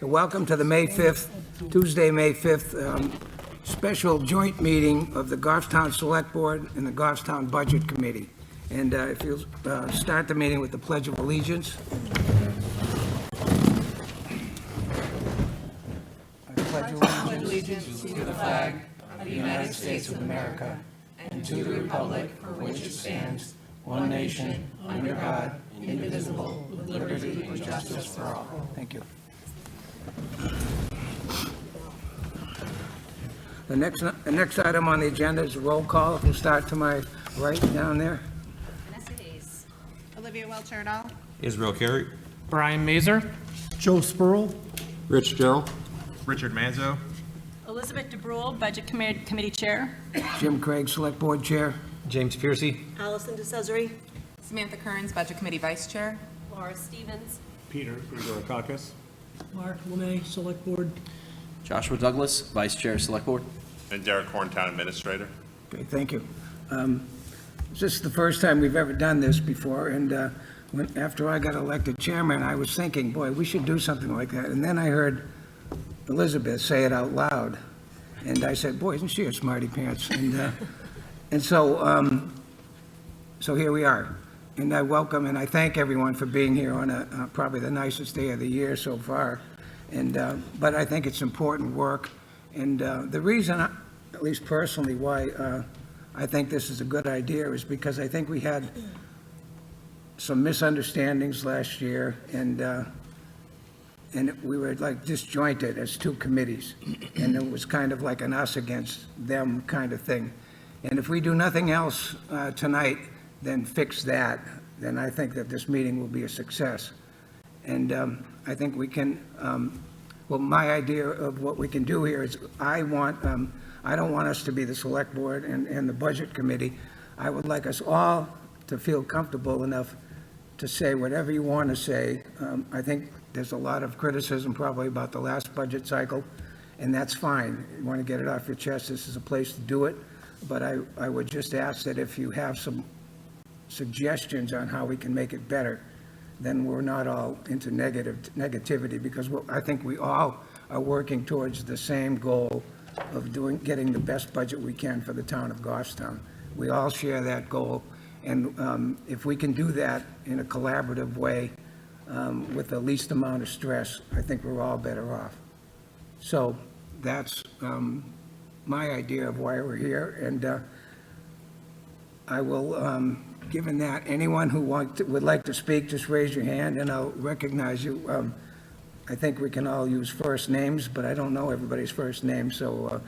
Welcome to the May 5th, Tuesday, May 5th, special joint meeting of the Goffstown Select Board and the Goffstown Budget Committee. And if you'll start the meeting with the Pledge of Allegiance. I pledge allegiance to the flag of the United States of America and to the republic for which it stands, one nation, under God, indivisible, with liberty and justice for all. Thank you. The next item on the agenda is a roll call. If you start to my right down there. Vanessa Hayes. Olivia Welch-Erdal. Israel Carey. Brian Mazer. Joe Spurl. Rich Gerald. Richard Manzo. Elizabeth DeBrule, Budget Committee Chair. Jim Craig, Select Board Chair. James Piercy. Allison DeCesare. Samantha Kearns, Budget Committee Vice Chair. Laura Stevens. Peter Gregorakakis. Mark Lemay, Select Board. Joshua Douglas, Vice Chair, Select Board. And Derek Horn, Town Administrator. Okay, thank you. This is the first time we've ever done this before, and after I got elected chairman, I was thinking, boy, we should do something like that. And then I heard Elizabeth say it out loud, and I said, boy, isn't she a smarty pants? And so here we are. And I welcome and I thank everyone for being here on probably the nicest day of the year so far. But I think it's important work. And the reason, at least personally, why I think this is a good idea is because I think we had some misunderstandings last year, and we were like disjointed as two committees. And it was kind of like an us against them kind of thing. And if we do nothing else tonight, then fix that, then I think that this meeting will be a success. And I think we can, well, my idea of what we can do here is I don't want us to be the Select Board and the Budget Committee. I would like us all to feel comfortable enough to say whatever you want to say. I think there's a lot of criticism probably about the last budget cycle, and that's fine. You want to get it off your chest, this is a place to do it. But I would just ask that if you have some suggestions on how we can make it better, then we're not all into negativity, because I think we all are working towards the same goal of getting the best budget we can for the town of Goffstown. We all share that goal, and if we can do that in a collaborative way with the least amount of stress, I think we're all better off. So that's my idea of why we're here, and I will, given that, anyone who would like to speak, just raise your hand and I'll recognize you. I think we can all use first names, but I don't know everybody's first name, so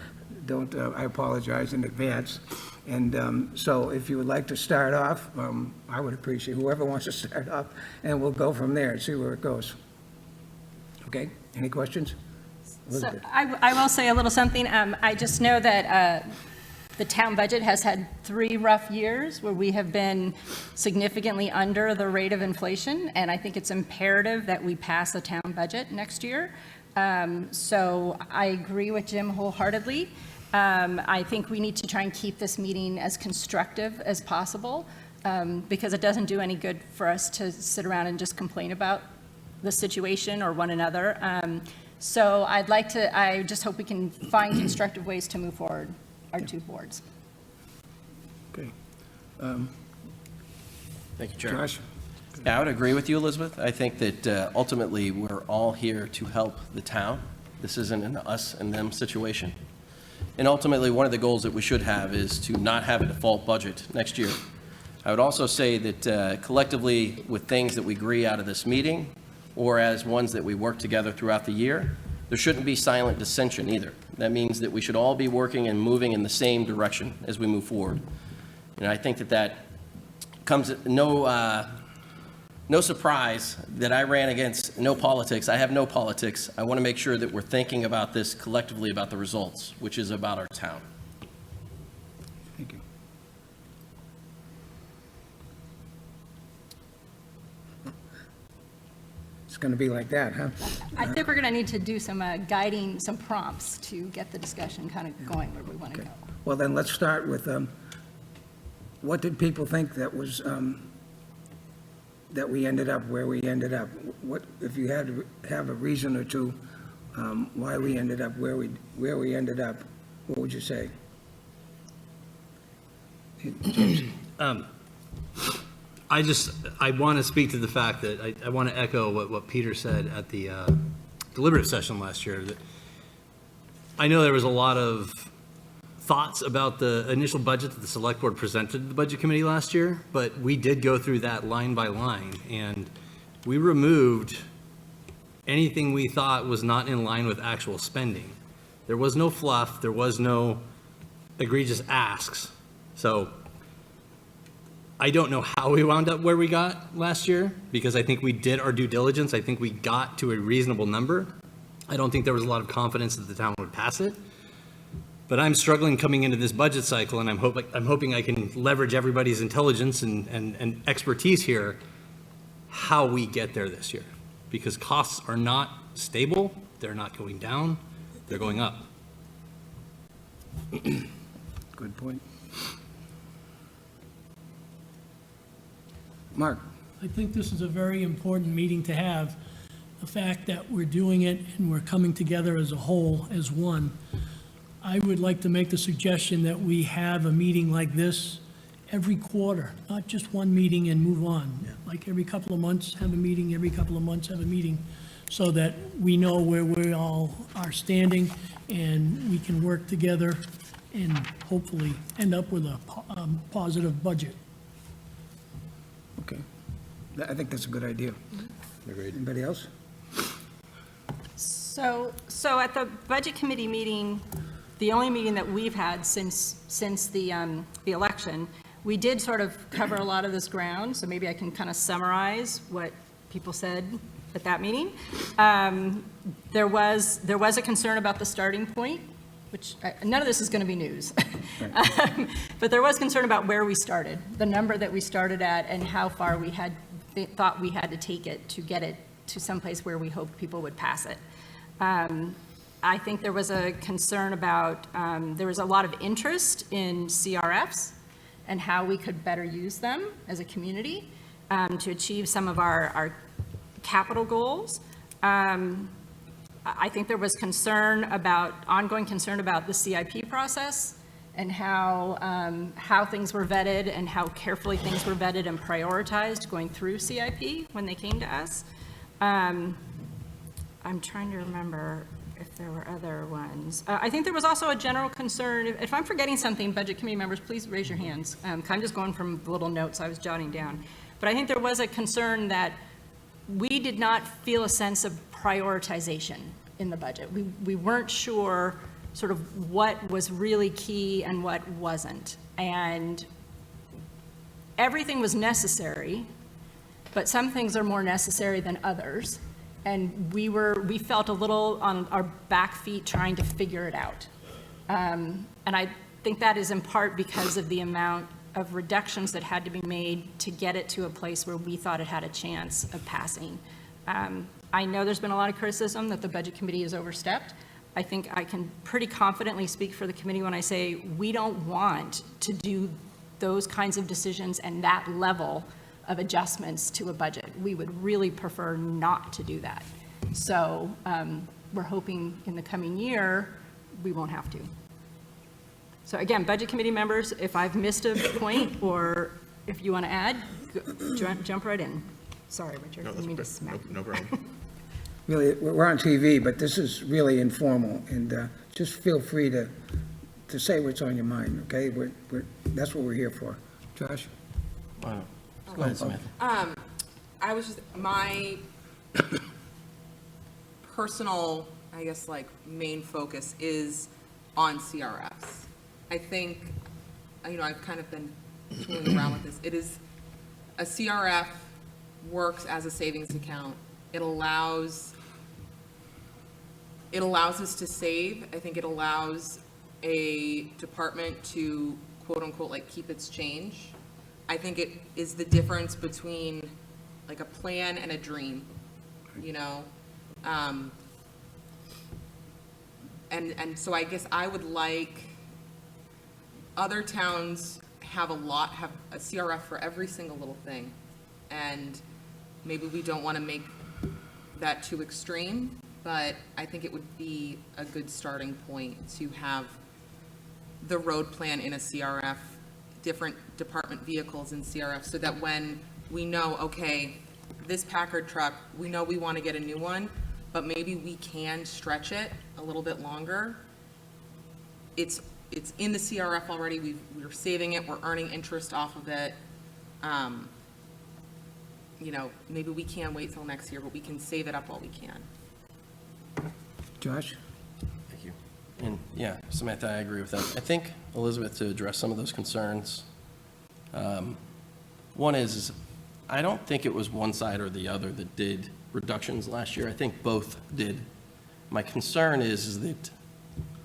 I apologize in advance. And so if you would like to start off, I would appreciate whoever wants to start off, and we'll go from there and see where it goes. Okay, any questions? So I will say a little something. I just know that the town budget has had 3 rough years where we have been significantly under the rate of inflation, and I think it's imperative that we pass a town budget next year. So I agree with Jim wholeheartedly. I think we need to try and keep this meeting as constructive as possible, because it doesn't do any good for us to sit around and just complain about the situation or one another. So I just hope we can find constructive ways to move forward our two boards. Okay. Thank you, Chair. Josh? Yeah, I would agree with you, Elizabeth. I think that ultimately we're all here to help the town. This isn't an us and them situation. And ultimately, one of the goals that we should have is to not have a default budget next year. I would also say that collectively, with things that we agree out of this meeting, or as ones that we work together throughout the year, there shouldn't be silent dissension either. That means that we should all be working and moving in the same direction as we move forward. And I think that comes no surprise that I ran against no politics. I have no politics. I want to make sure that we're thinking about this collectively about the results, which is about our town. Thank you. It's going to be like that, huh? I think we're going to need to do some guiding, some prompts to get the discussion kind of going where we want to go. Well, then let's start with, what did people think that was that we ended up where we ended up? What, if you had to have a reason or two, why we ended up where we ended up, what would you say? I want to speak to the fact that I want to echo what Peter said at the deliberative session last year, that I know there was a lot of thoughts about the initial budget that the select board presented to the budget committee last year, but we did go through that line by line, and we removed anything we thought was not in line with actual spending. There was no fluff, there was no egregious asks. So I don't know how we wound up where we got last year, because I think we did our due diligence. I think we got to a reasonable number. I don't think there was a lot of confidence that the town would pass it. But I'm struggling coming into this budget cycle, and I'm hoping I can leverage everybody's intelligence and expertise here, how we get there this year. Because costs are not stable, they're not going down, they're going up. Good point. Mark? I think this is a very important meeting to have. The fact that we're doing it and we're coming together as a whole, as one. I would like to make the suggestion that we have a meeting like this every quarter, not just one meeting and move on. Like every couple of months, have a meeting, every couple of months, have a meeting, so that we know where we all are standing and we can work together and hopefully end up with a positive budget. Okay. I think that's a good idea. Agreed. Anybody else? So at the budget committee meeting, the only meeting that we've had since the election, we did sort of cover a lot of this ground, so maybe I can kind of summarize what people said at that meeting. There was a concern about the starting point, which none of this is going to be news. But there was concern about where we started, the number that we started at, and how far we thought we had to take it to get it to someplace where we hoped people would pass it. I think there was a concern about, there was a lot of interest in CRFs and how we could better use them as a community to achieve some of our capital goals. I think there was ongoing concern about the CIP process and how things were vetted and how carefully things were vetted and prioritized going through CIP when they came to us. I'm trying to remember if there were other ones. I think there was also a general concern, if I'm forgetting something, budget committee members, please raise your hands. I'm just going from the little notes I was jotting down. But I think there was a concern that we did not feel a sense of prioritization in the budget. We weren't sure sort of what was really key and what wasn't. And everything was necessary, but some things are more necessary than others. And we felt a little on our back feet trying to figure it out. And I think that is in part because of the amount of reductions that had to be made to get it to a place where we thought it had a chance of passing. I know there's been a lot of criticism that the budget committee has overstepped. I think I can pretty confidently speak for the committee when I say we don't want to do those kinds of decisions and that level of adjustments to a budget. We would really prefer not to do that. So we're hoping in the coming year, we won't have to. So again, budget committee members, if I've missed a point or if you want to add, jump right in. Sorry, Richard, I didn't mean to smack you. No problem. Really, we're on TV, but this is really informal, and just feel free to say what's on your mind, okay? That's what we're here for. Josh? Go ahead, Samantha. I was just, my personal, I guess, like, main focus is on CRFs. I think, I've kind of been tooling around with this. It is, a CRF works as a savings account. It allows us to save. I think it allows a department to, quote unquote, like, keep its change. I think it is the difference between like a plan and a dream, and so I guess I would like, other towns have a CRF for every single little thing. And maybe we don't want to make that too extreme, but I think it would be a good starting point to have the road plan in a CRF, different department vehicles in CRF, so that when we know, okay, this Packard truck, we know we want to get a new one, but maybe we can stretch it a little bit longer. It's in the CRF already, we're saving it, we're earning interest off of it. You know, maybe we can wait till next year, but we can save it up while we can. Josh? Thank you. And yeah, Samantha, I agree with that. I think, Elizabeth, to address some of those concerns, one is I don't think it was one side or the other that did reductions last year. I think both did. My concern is that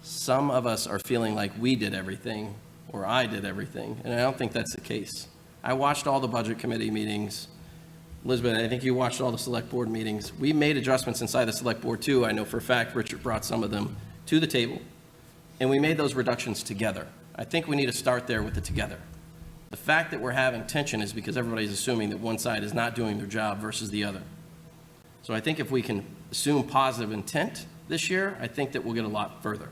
some of us are feeling like we did everything or I did everything, and I don't think that's the case. I watched all the budget committee meetings. Elizabeth, I think you watched all the select board meetings. We made adjustments inside the select board too. I know for a fact Richard brought some of them to the table, and we made those reductions together. I think we need to start there with the together. The fact that we're having tension is because everybody's assuming that one side is not doing their job versus the other. So I think if we can assume positive intent this year, I think that we'll get a lot further.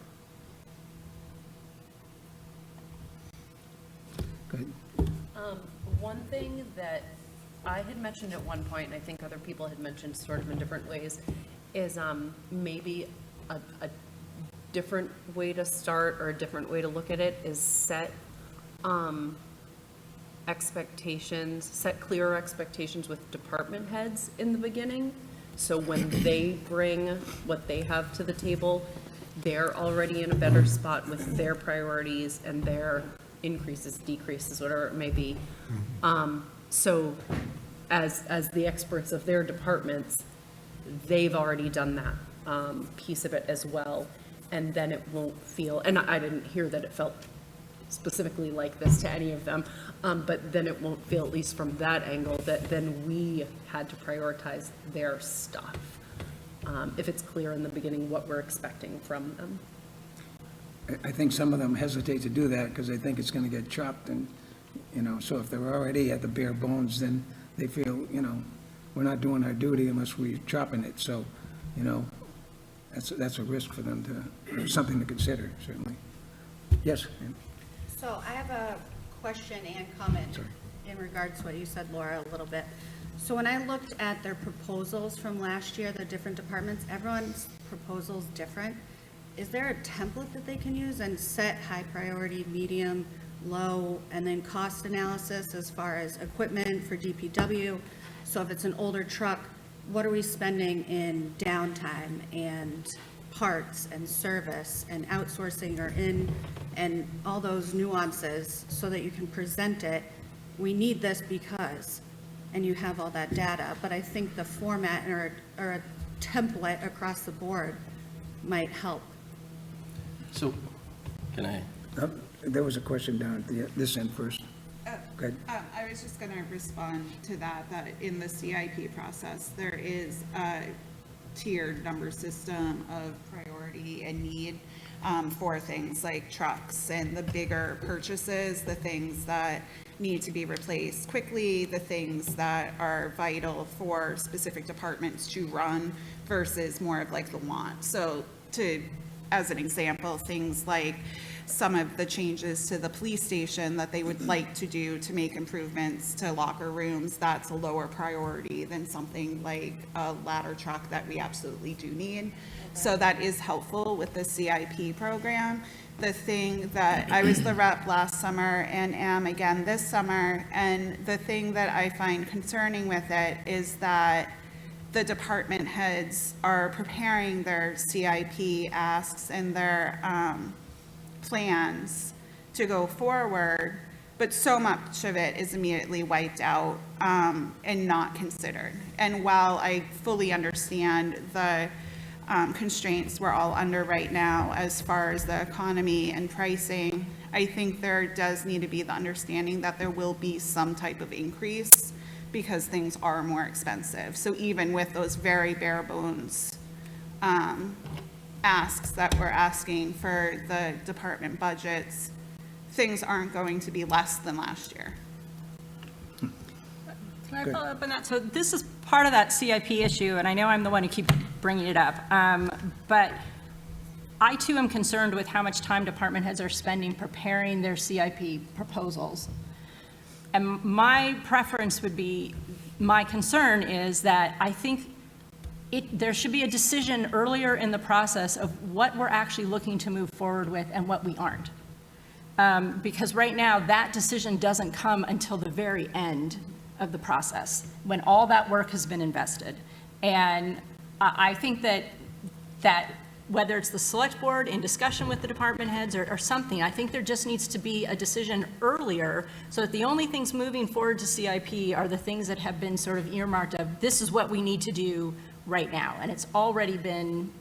Good. One thing that I had mentioned at one point, and I think other people had mentioned sort of in different ways, is maybe a different way to start or a different way to look at it is set expectations, set clearer expectations with department heads in the beginning. So when they bring what they have to the table, they're already in a better spot with their priorities and their increases, decreases, whatever it may be. So as the experts of their departments, they've already done that piece of it as well. And then it won't feel, and I didn't hear that it felt specifically like this to any of them, but then it won't feel, at least from that angle, that then we had to prioritize their stuff. If it's clear in the beginning what we're expecting from them. I think some of them hesitate to do that because they think it's going to get chopped and, you know, so if they're already at the bare bones, then they feel, you know, we're not doing our duty unless we're chopping it. So, you know, that's a risk for them to, something to consider, certainly. Yes? ma'am. So I have a question and comment Sorry. in regards to what you said, Laura, a little bit. So when I looked at their proposals from last year, the different departments, everyone's proposal's different. Is there a template that they can use and set high priority, medium, low, and then cost analysis as far as equipment for DPW? So if it's an older truck, what are we spending in downtime and parts and service and outsourcing or in, and all those nuances so that you can present it? We need this because, and you have all that data, but I think the format or a template across the board might help. So, can I? There was a question down at this end first. Go ahead. I was just going to respond to that in the CIP process, there is a tiered number system of priority and need for things like trucks and the bigger purchases, the things that need to be replaced quickly, the things that are vital for specific departments to run versus more of like the want. So as an example, things like some of the changes to the police station that they would like to do to make improvements to locker rooms, that's a lower priority than something like a ladder truck that we absolutely do need. So that is helpful with the CIP program. The thing that I was the rep last summer and am again this summer, and the thing that I find concerning with it is that the department heads are preparing their CIP asks and their plans to go forward, but so much of it is immediately wiped out and not considered. And while I fully understand the constraints we're all under right now as far as the economy and pricing, I think there does need to be the understanding that there will be some type of increase because things are more expensive. So even with those very bare bones asks that we're asking for the department budgets, things aren't going to be less than last year. Can I Good. follow up on that? So this is part of that CIP issue, and I know I'm the one who keeps bringing it up. But I too am concerned with how much time department heads are spending preparing their CIP proposals. And my preference would be, my concern is that I think there should be a decision earlier in the process of what we're actually looking to move forward with and what we aren't. Because right now, that decision doesn't come until the very end of the process, when all that work has been invested. And I think that whether it's the select board in discussion with the department heads or something, I think there just needs to be a decision earlier so that the only things moving forward to CIP are the things that have been sort of earmarked of, this is what we need to do right now. And it's already been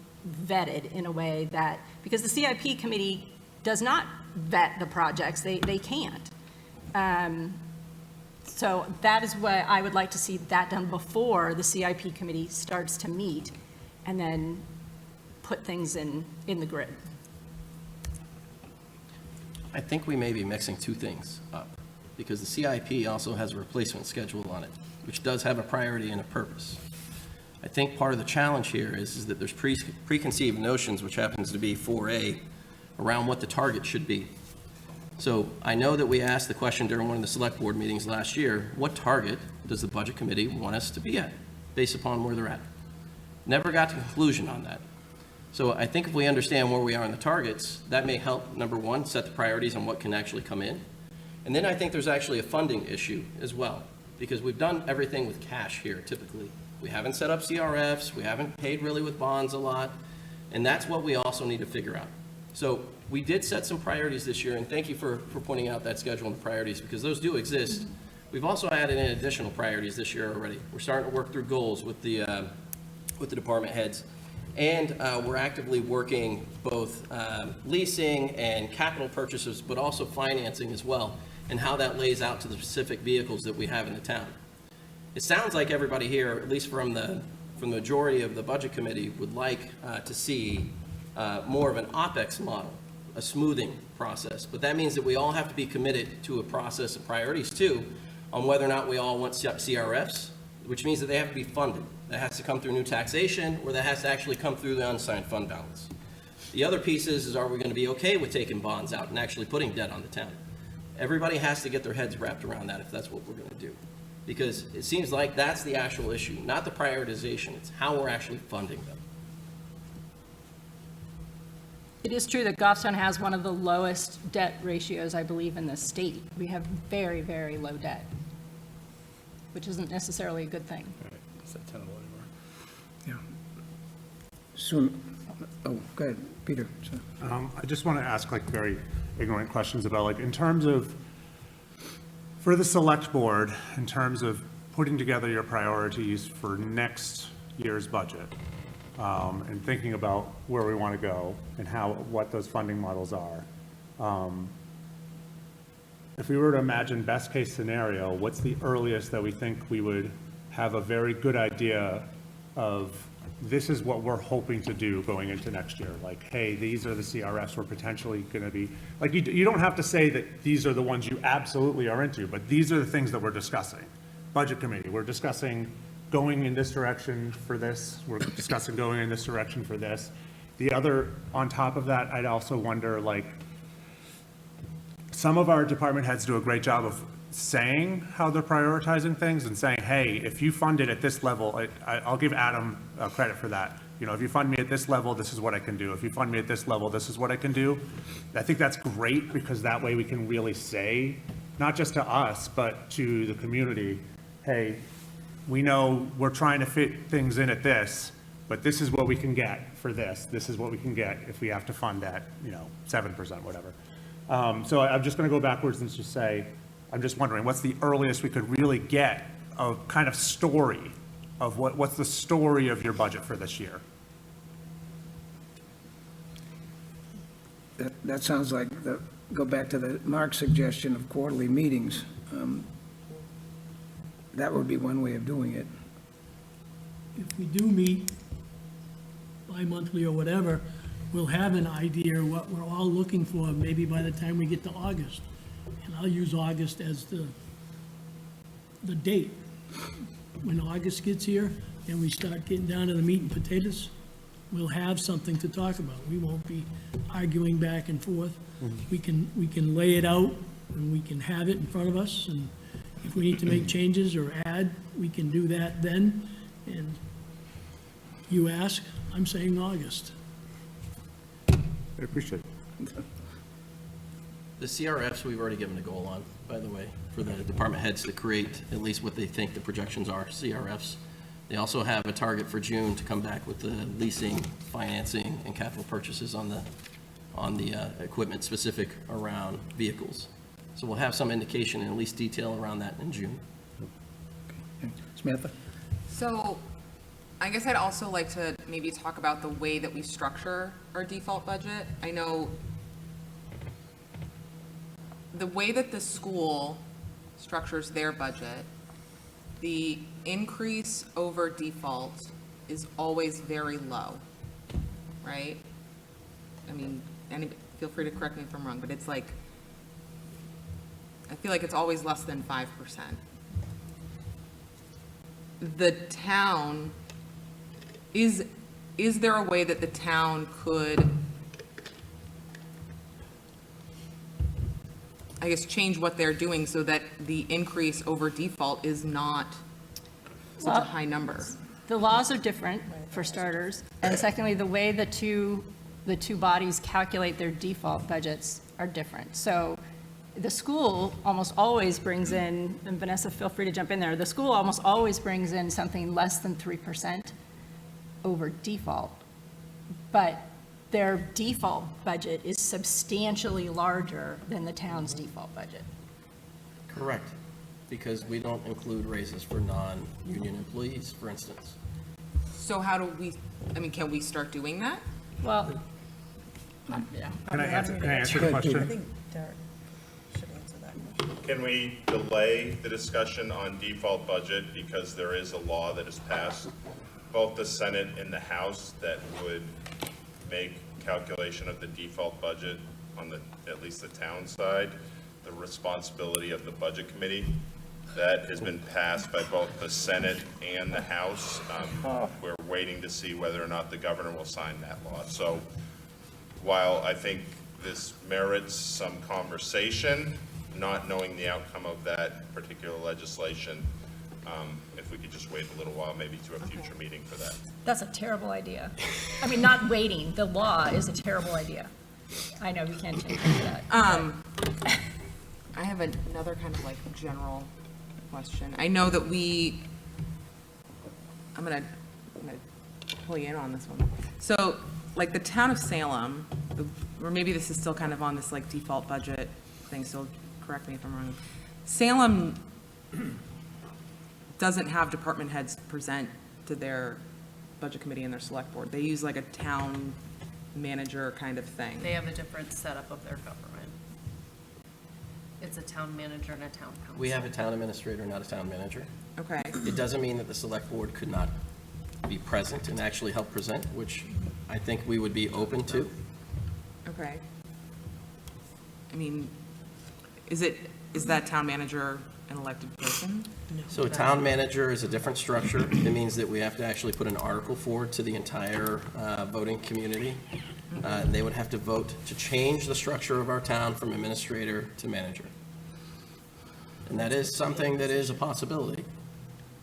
vetted in a way that, because the CIP committee does not vet the projects, they can't. So that is what I would like to see that done before the CIP committee starts to meet and then put things in the grid. I think we may be mixing two things up, because the CIP also has a replacement schedule on it, which does have a priority and a purpose. I think part of the challenge here is that there's preconceived notions, which happens to be 4A, around what the target should be. So I know that we asked the question during one of the select board meetings last year, what target does the budget committee want us to be at, based upon where they're at? Never got to a conclusion on that. So I think if we understand where we are in the targets, that may help, number one, set the priorities on what can actually come in. And then I think there's actually a funding issue as well, because we've done everything with cash here typically. We haven't set up CRFs, we haven't paid really with bonds a lot, and that's what we also need to figure out. So we did set some priorities this year, and thank you for pointing out that schedule and the priorities, because those do exist. We've also added in additional priorities this year already. We're starting to work through goals with the department heads. And we're actively working both leasing and capital purchases, but also financing as well, and how that lays out to the specific vehicles that we have in the town. It sounds like everybody here, at least from the majority of the budget committee, would like to see more of an OpEx model, a smoothing process. But that means that we all have to be committed to a process of priorities too, on whether or not we all want CRFs, which means that they have to be funded. That has to come through new taxation, or that has to actually come through the unsigned fund balance. The other piece is are we going to be okay with taking bonds out and actually putting debt on the town? Everybody has to get their heads wrapped around that if that's what we're going to do. Because it seems like that's the actual issue, not the prioritization. It's how we're actually funding them. It is true that Goffstown has one of the lowest debt ratios, I believe, in the state. We have very, very low debt, which isn't necessarily a good thing. Is that tenable anymore? Yeah. Soon, oh, go ahead, Peter. So- I just want to ask like very ignorant questions about like in terms of, for the select board, in terms of putting together your priorities for next year's budget, and thinking about where we want to go and what those funding models are. If we were to imagine best case scenario, what's the earliest that we think we would have a very good idea of this is what we're hoping to do going into next year? Like, hey, these are the CRFs we're potentially going to be, like, you don't have to say that these are the ones you absolutely are into, but these are the things that we're discussing. Budget committee, we're discussing going in this direction for this. We're discussing going in this direction for this. The other, on top of that, I'd also wonder, like, some of our department heads do a great job of saying how they're prioritizing things and saying, hey, if you fund it at this level, I'll give Adam credit for that. You know, if you fund me at this level, this is what I can do. If you fund me at this level, this is what I can do. I think that's great because that way we can really say, not just to us, but to the community, hey, we know we're trying to fit things in at this, but this is what we can get for this. This is what we can get if we have to fund at, 7%, whatever. So I'm just going to go backwards and just say, I'm just wondering, what's the earliest we could really get a kind of story of what's the story of your budget for this year? That sounds like, go back to Mark's suggestion of quarterly meetings. That would be one way of doing it. If we do meet bi-monthly or whatever, we'll have an idea what we're all looking for, maybe by the time we get to August. And I'll use August as the date. when August gets here and we start getting down to the meat and potatoes, we'll have something to talk about. We won't be arguing back and forth. We can lay it out, and we can have it in front of us, and if we need to make changes or add, we can do that then. And you ask, I'm saying August. I appreciate it. The CRFs, we've already given a goal on, by the way, for the department heads to create at least what they think the projections are, CRFs. They also have a target for June to come back with the leasing, financing, and capital purchases on the equipment specific around vehicles. So we'll have some indication and at least detail around that in June. Samantha? So I guess I'd also like to maybe talk about the way that we structure our default budget. I know the way that the school structures their budget, the increase over default is always very low, right? I mean, feel free to correct me if I'm wrong, but it's like, I feel like it's always less than 5%. The town, is there a way that the town could, I guess, change what they're doing so that the increase over default is not such a Well, high number? The laws are different, for starters, and secondly, the way the two bodies calculate their default budgets are different. So the school almost always brings in, and Vanessa, feel free to jump in there, the school almost always brings in something less than 3% over default, but their default budget is substantially larger than the town's default budget. Correct, because we don't include raises for non-union employees, for instance. So how do we, I mean, can we start doing that? Well, yeah. Can I answer the question? Can we delay the discussion on default budget because there is a law that is passed, both the Senate and the House, that would make calculation of the default budget on the, at least the town side, the responsibility of the Budget Committee? That has been passed by both the Senate and the House. We're waiting to see whether or not the governor will sign that law. So while I think this merits some conversation, not knowing the outcome of that particular legislation, if we could just wait a little while, maybe to a future meeting for that. That's a terrible idea. I mean, not waiting, the law is a terrible idea. I know we can't change that. I have another kind of like general question. I know that I'm gonna pull you in on this one. So, like the town of Salem, or maybe this is still kind of on this like default budget thing, so correct me if I'm wrong. Salem doesn't have department heads present to their budget committee and their select board. They use like a town manager kind of thing. They have a different setup of their government. It's a town manager and a town council. We have a town administrator, not a town manager. Okay. It doesn't mean that the select board could not be present and actually help present, which I think we would be open to. Okay. I mean, is that town manager an elected person? So a town manager is a different structure. It means that we have to actually put an article forward to the entire voting community. They would have to vote to change the structure of our town from administrator to manager. And that is something that is a possibility.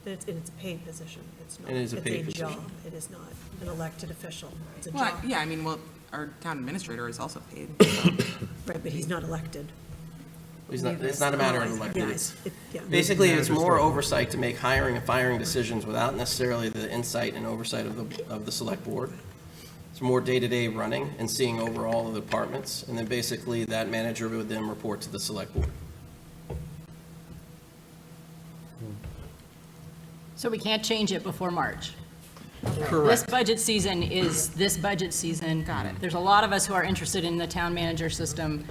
It's a paid position. It's not. It is a paid It's a position. job. It is not an elected official. It's a Well, job. yeah, I mean, well, our town administrator is also paid. Right, but he's not elected. It's not a matter of elected. Yeah. Basically, it's more oversight to make hiring and firing decisions without necessarily the insight and oversight of the select board. It's more day-to-day running and seeing over all of the departments, and then basically that manager would then report to the select board. So we can't change it before March. This Correct. budget season is this budget season. Got it. There's a lot of us who are interested in the town manager system.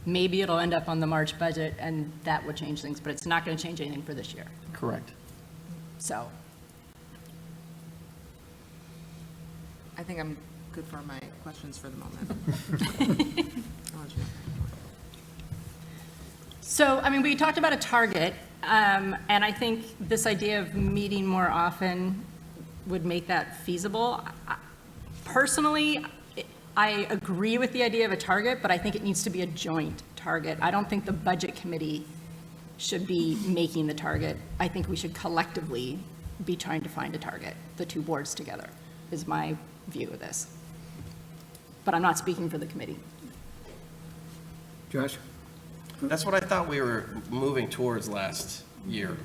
Maybe it'll end up on the March budget, and that would change things, but it's not going to change anything for this year. Correct. So, I think I'm good for my questions for the moment. I mean, we talked about a target, And I think this idea of meeting more often would make that feasible. Personally, I agree with the idea of a target, but I think it needs to be a joint target. I don't think the budget committee should be making the target. I think we should collectively be trying to find a target, the two boards together, is my view of this. But I'm not speaking for the committee. Josh? That's what I thought we were moving towards last year,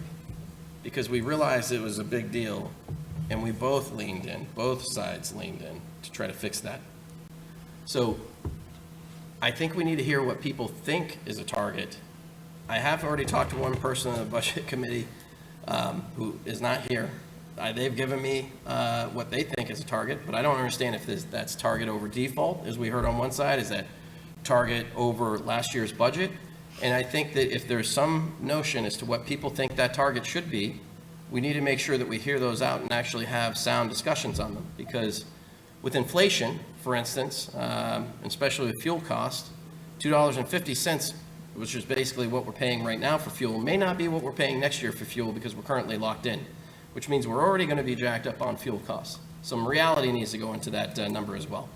because we realized it was a big deal, and we both sides leaned in to try to fix that. So I think we need to hear what people think is a target. I have already talked to one person in the budget committee who is not here. They've given me what they think is a target, but I don't understand if that's target over default, as we heard on one side. Is that target over last year's budget? And I think that if there's some notion as to what people think that target should be, we need to make sure that we hear those out and actually have sound discussions on them. Because with inflation, for instance, especially with fuel costs, $2.50, which is basically what we're paying right now for fuel, may not be what we're paying next year for fuel because we're currently locked in, which means we're already going to be jacked up on fuel costs. Some reality needs to go into that number as well.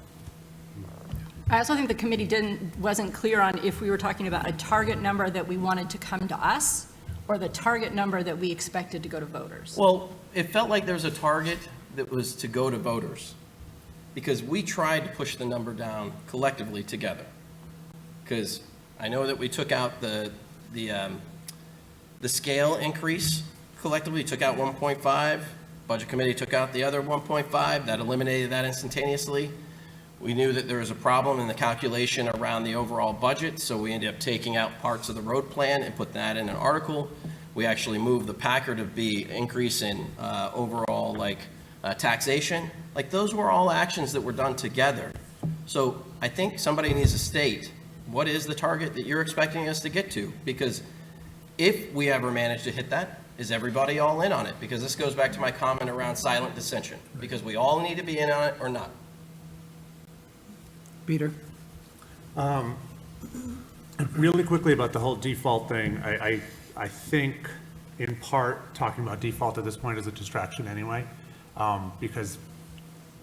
I also think the committee wasn't clear on if we were talking about a target number that we wanted to come to us or the target number that we expected to go to voters. Well, it felt like there's a target that was to go to voters, because we tried to push the number down collectively together. Because I know that we took out the scale increase collectively, took out 1.5, budget committee took out the other 1.5, that eliminated that instantaneously. We knew that there was a problem in the calculation around the overall budget, so we ended up taking out parts of the road plan and put that in an article. We actually moved the Packer to be increase in overall taxation. Those were all actions that were done together. So I think somebody needs to state, what is the target that you're expecting us to get to? Because if we ever manage to hit that, is everybody all in on it? Because this goes back to my comment around silent dissension, because we all need to be in on it or not. Peter? Really quickly about the whole default thing, I think in part talking about default at this point is a distraction anyway, because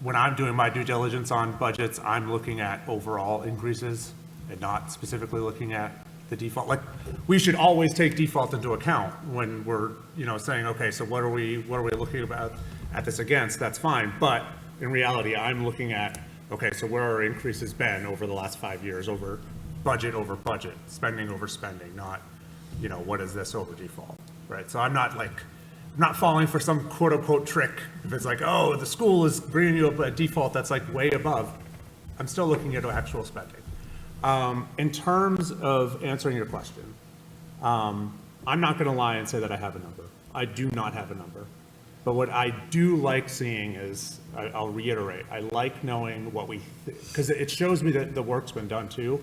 when I'm doing my due diligence on budgets, I'm looking at overall increases and not specifically looking at the default. We should always take default into account when we're, saying, okay, so what are we looking at this against? That's fine. But in reality, I'm looking at, okay, so where are increases been over the last 5 years over budget, spending over spending, not, what is this over default, right? So I'm not falling for some quote unquote trick. If it's like, oh, the school is bringing you up a default that's way above, I'm still looking at actual spending. In terms of answering your question, I'm not going to lie and say that I have a number. I do not have a number. But what I do like seeing is, I'll reiterate, I like knowing what because it shows me that the work's been done too.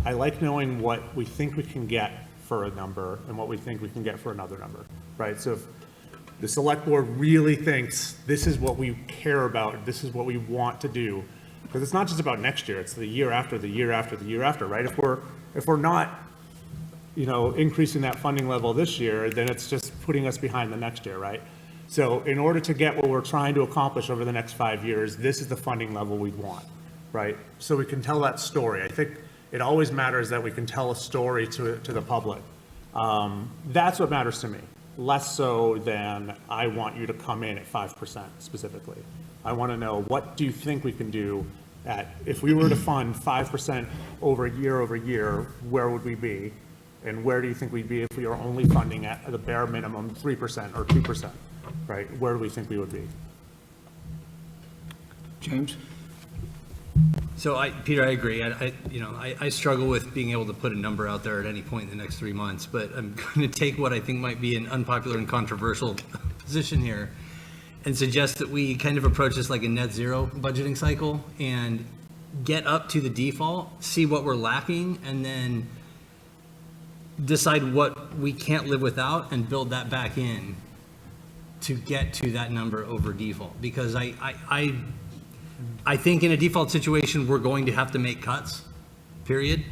I like knowing what we think we can get for a number and what we think we can get for another number, right? So if the select board really thinks this is what we care about, this is what we want to do, because it's not just about next year, it's the year after, the year after, the year after, right? If we're not, increasing that funding level this year, then it's just putting us behind the next year, right? So in order to get what we're trying to accomplish over the next 5 years, this is the funding level we'd want, right? So we can tell that story. I think it always matters that we can tell a story to the public. That's what matters to me, less so than I want you to come in at 5% specifically. I want to know, what do you think we can do if we were to fund 5% over year, where would we be? And where do you think we'd be if we were only funding at the bare minimum 3% or 2%? Right, where do we think we would be? James? So Peter, I agree. I struggle with being able to put a number out there at any point in the next 3 months, but I'm going to take what I think might be an unpopular and controversial position here and suggest that we kind of approach this like a net zero budgeting cycle and get up to the default, see what we're lacking, and then decide what we can't live without and build that back in to get to that number over default. Because I think in a default situation, we're going to have to make cuts, period.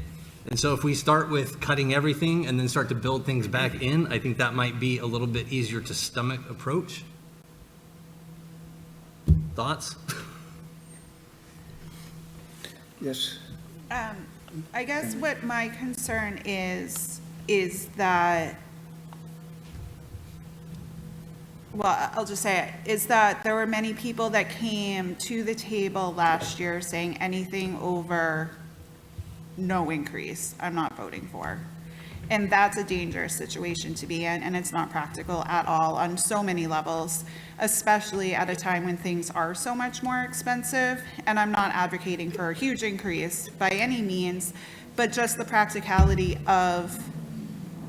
And so if we start with cutting everything and then start to build things back in, I think that might be a little bit easier to stomach approach. Thoughts? Yes. I guess what my concern is that, well, I'll just say it, is that there were many people that came to the table last year saying anything over no increase, I'm not voting for. And that's a dangerous situation to be in, and it's not practical at all on so many levels, especially at a time when things are so much more expensive. And I'm not advocating for a huge increase by any means, but just the practicality of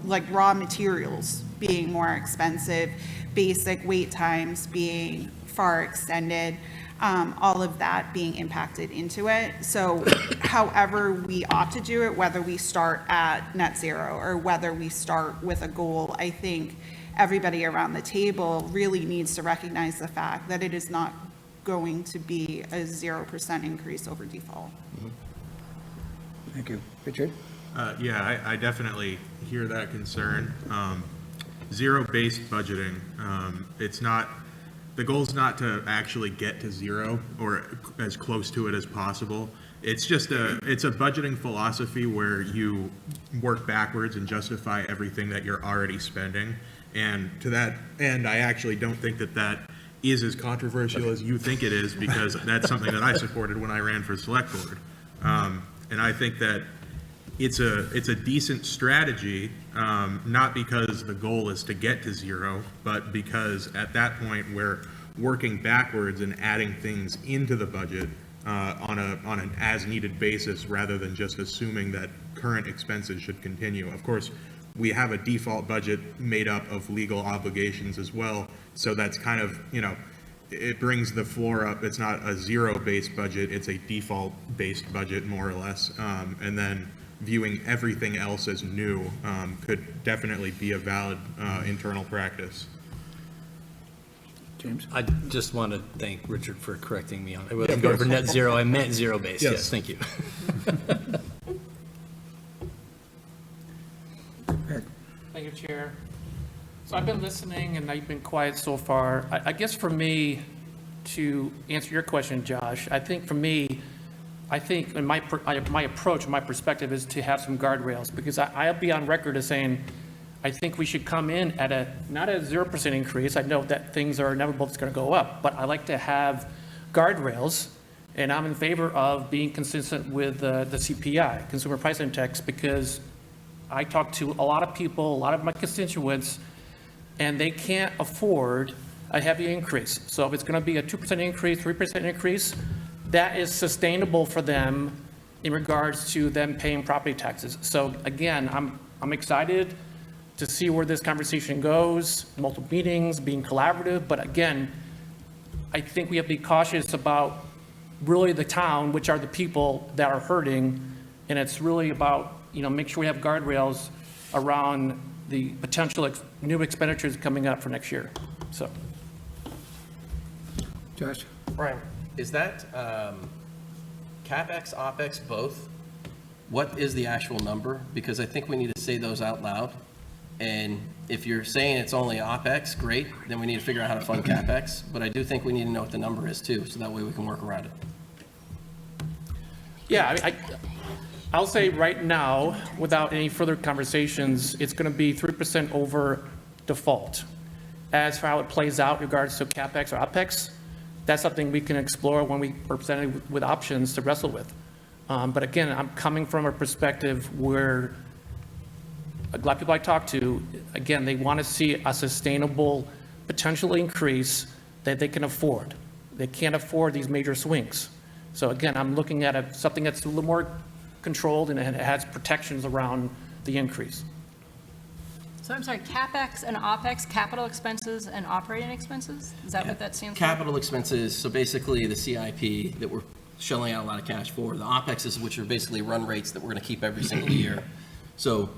like raw materials being more expensive, basic wait times being far extended, all of that being impacted into it. So however we ought to do it, whether we start at net zero or whether we start with a goal, I think everybody around the table really needs to recognize the fact that it is not going to be a 0% increase over default. Thank you. Richard? Yeah, I definitely hear that concern. Zero-based budgeting, it's not, the goal is not to actually get to zero or as close to it as possible. It's just it's a budgeting philosophy where you work backwards and justify everything that you're already spending. And to that end, I actually don't think that that is as controversial as you think it is, because that's something that I supported when I ran for select board. And I think that it's a decent strategy, not because the goal is to get to zero, but because at that point we're working backwards and adding things into the budget on an as-needed basis, rather than just assuming that current expenses should continue. Of course, we have a default budget made up of legal obligations as well, so that's kind of, it brings the floor up. It's not a zero-based budget, it's a default-based budget, more or less. And then viewing everything else as new could definitely be a valid internal practice. James? I just want to thank Richard for correcting me on, I wasn't going for net zero, I meant zero base. Yes, thank you. Thank you, Chair. So I've been listening and I've been quiet so far. I guess for me, to answer your question, Josh, I think in my approach, my perspective is to have some guardrails, because I'll be on record as saying, I think we should come in at not a 0% increase. I know that things are inevitable, it's going to go up, but I like to have guardrails, and I'm in favor of being consistent with the CPI, Consumer Price Index, because I talk to a lot of people, a lot of my constituents, and they can't afford a heavy increase. So if it's going to be a 2% increase, 3% increase, that is sustainable for them in regards to them paying property taxes. So again, I'm excited to see where this conversation goes, multiple meetings, being collaborative, but again, I think we have to be cautious about really the town, which are the people that are hurting, and it's really about, make sure we have guardrails around the potential new expenditures coming up for next year, so. Josh? Brian, is that CapEx, OpEx, both? What is the actual number? Because I think we need to say those out loud. And if you're saying it's only OpEx, great, then we need to figure out how to fund CapEx. But I do think we need to know what the number is too, so that way we can work around it. Yeah, I'll say right now, without any further conversations, it's going to be 3% over default. As for how it plays out in regards to CapEx or OpEx, that's something we can explore when we are presented with options to wrestle with. But again, I'm coming from a perspective where a lot of people I talk to, again, they want to see a sustainable potential increase that they can afford. They can't afford these major swings. So again, I'm looking at something that's a little more controlled and it has protections around the increase. So I'm sorry, CapEx and OpEx, capital expenses and operating expenses? Is that what that stands for? Capital expenses, so basically the CIP that we're shelling out a lot of cash for. The OpEx is which are basically run rates that we're going to keep every single year. So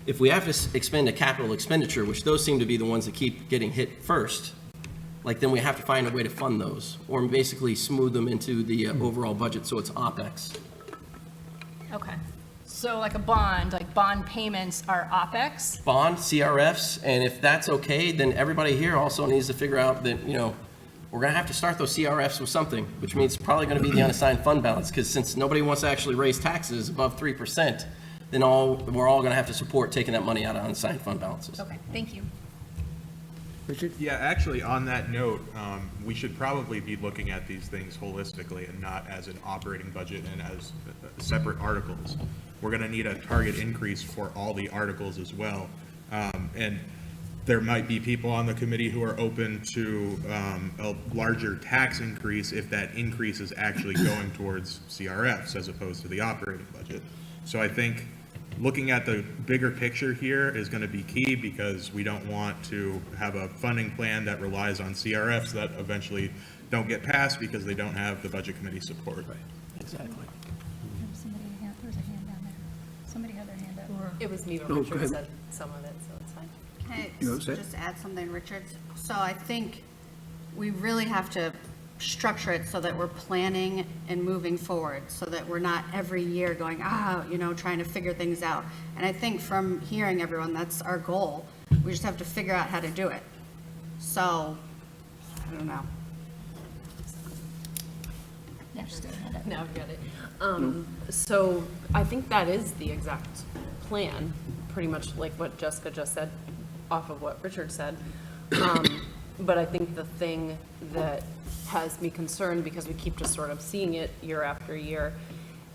if we have to expend a capital expenditure, which those seem to be the ones that keep getting hit first, then we have to find a way to fund those, or basically smooth them into the overall budget, so it's OpEx. Okay. So like a bond, like bond payments are OpEx? Bond, CRFs, and if that's okay, then everybody here also needs to figure out that, you know, we're gonna have to start those CRFs with something, which means it's probably gonna be the unassigned fund balance, because since nobody wants to actually raise taxes above 3%, then we're all gonna have to support taking that money out of unassigned fund balances. Okay, thank you. Richard? Yeah, actually, on that note, we should probably be looking at these things holistically and not as an operating budget and as separate articles. We're gonna need a target increase for all the articles as well. And there might be people on the committee who are open to a larger tax increase if that increase is actually going towards CRFs as opposed to the operating budget. So I think looking at the bigger picture here is going to be key, because we don't want to have a funding plan that relies on CRFs that eventually don't get passed because they don't have the budget committee support. Right. Exactly. There was a hand down there. Somebody had their hand up. It was me, but Oh, go Richard ahead. said some of it, so it's fine. Can You know I what I'm saying? just add something, Richard? So I think we really have to structure it so that we're planning and moving forward, so that we're not every year going, trying to figure things out. And I think from hearing everyone, that's our goal. We just have to figure out how to do it. So, I don't know. Yeah, just a hand up. Now I've got it. So I think that is the exact plan, pretty much like what Jessica just said, off of what Richard said. But I think the thing that has me concerned, because we keep just sort of seeing it year after year,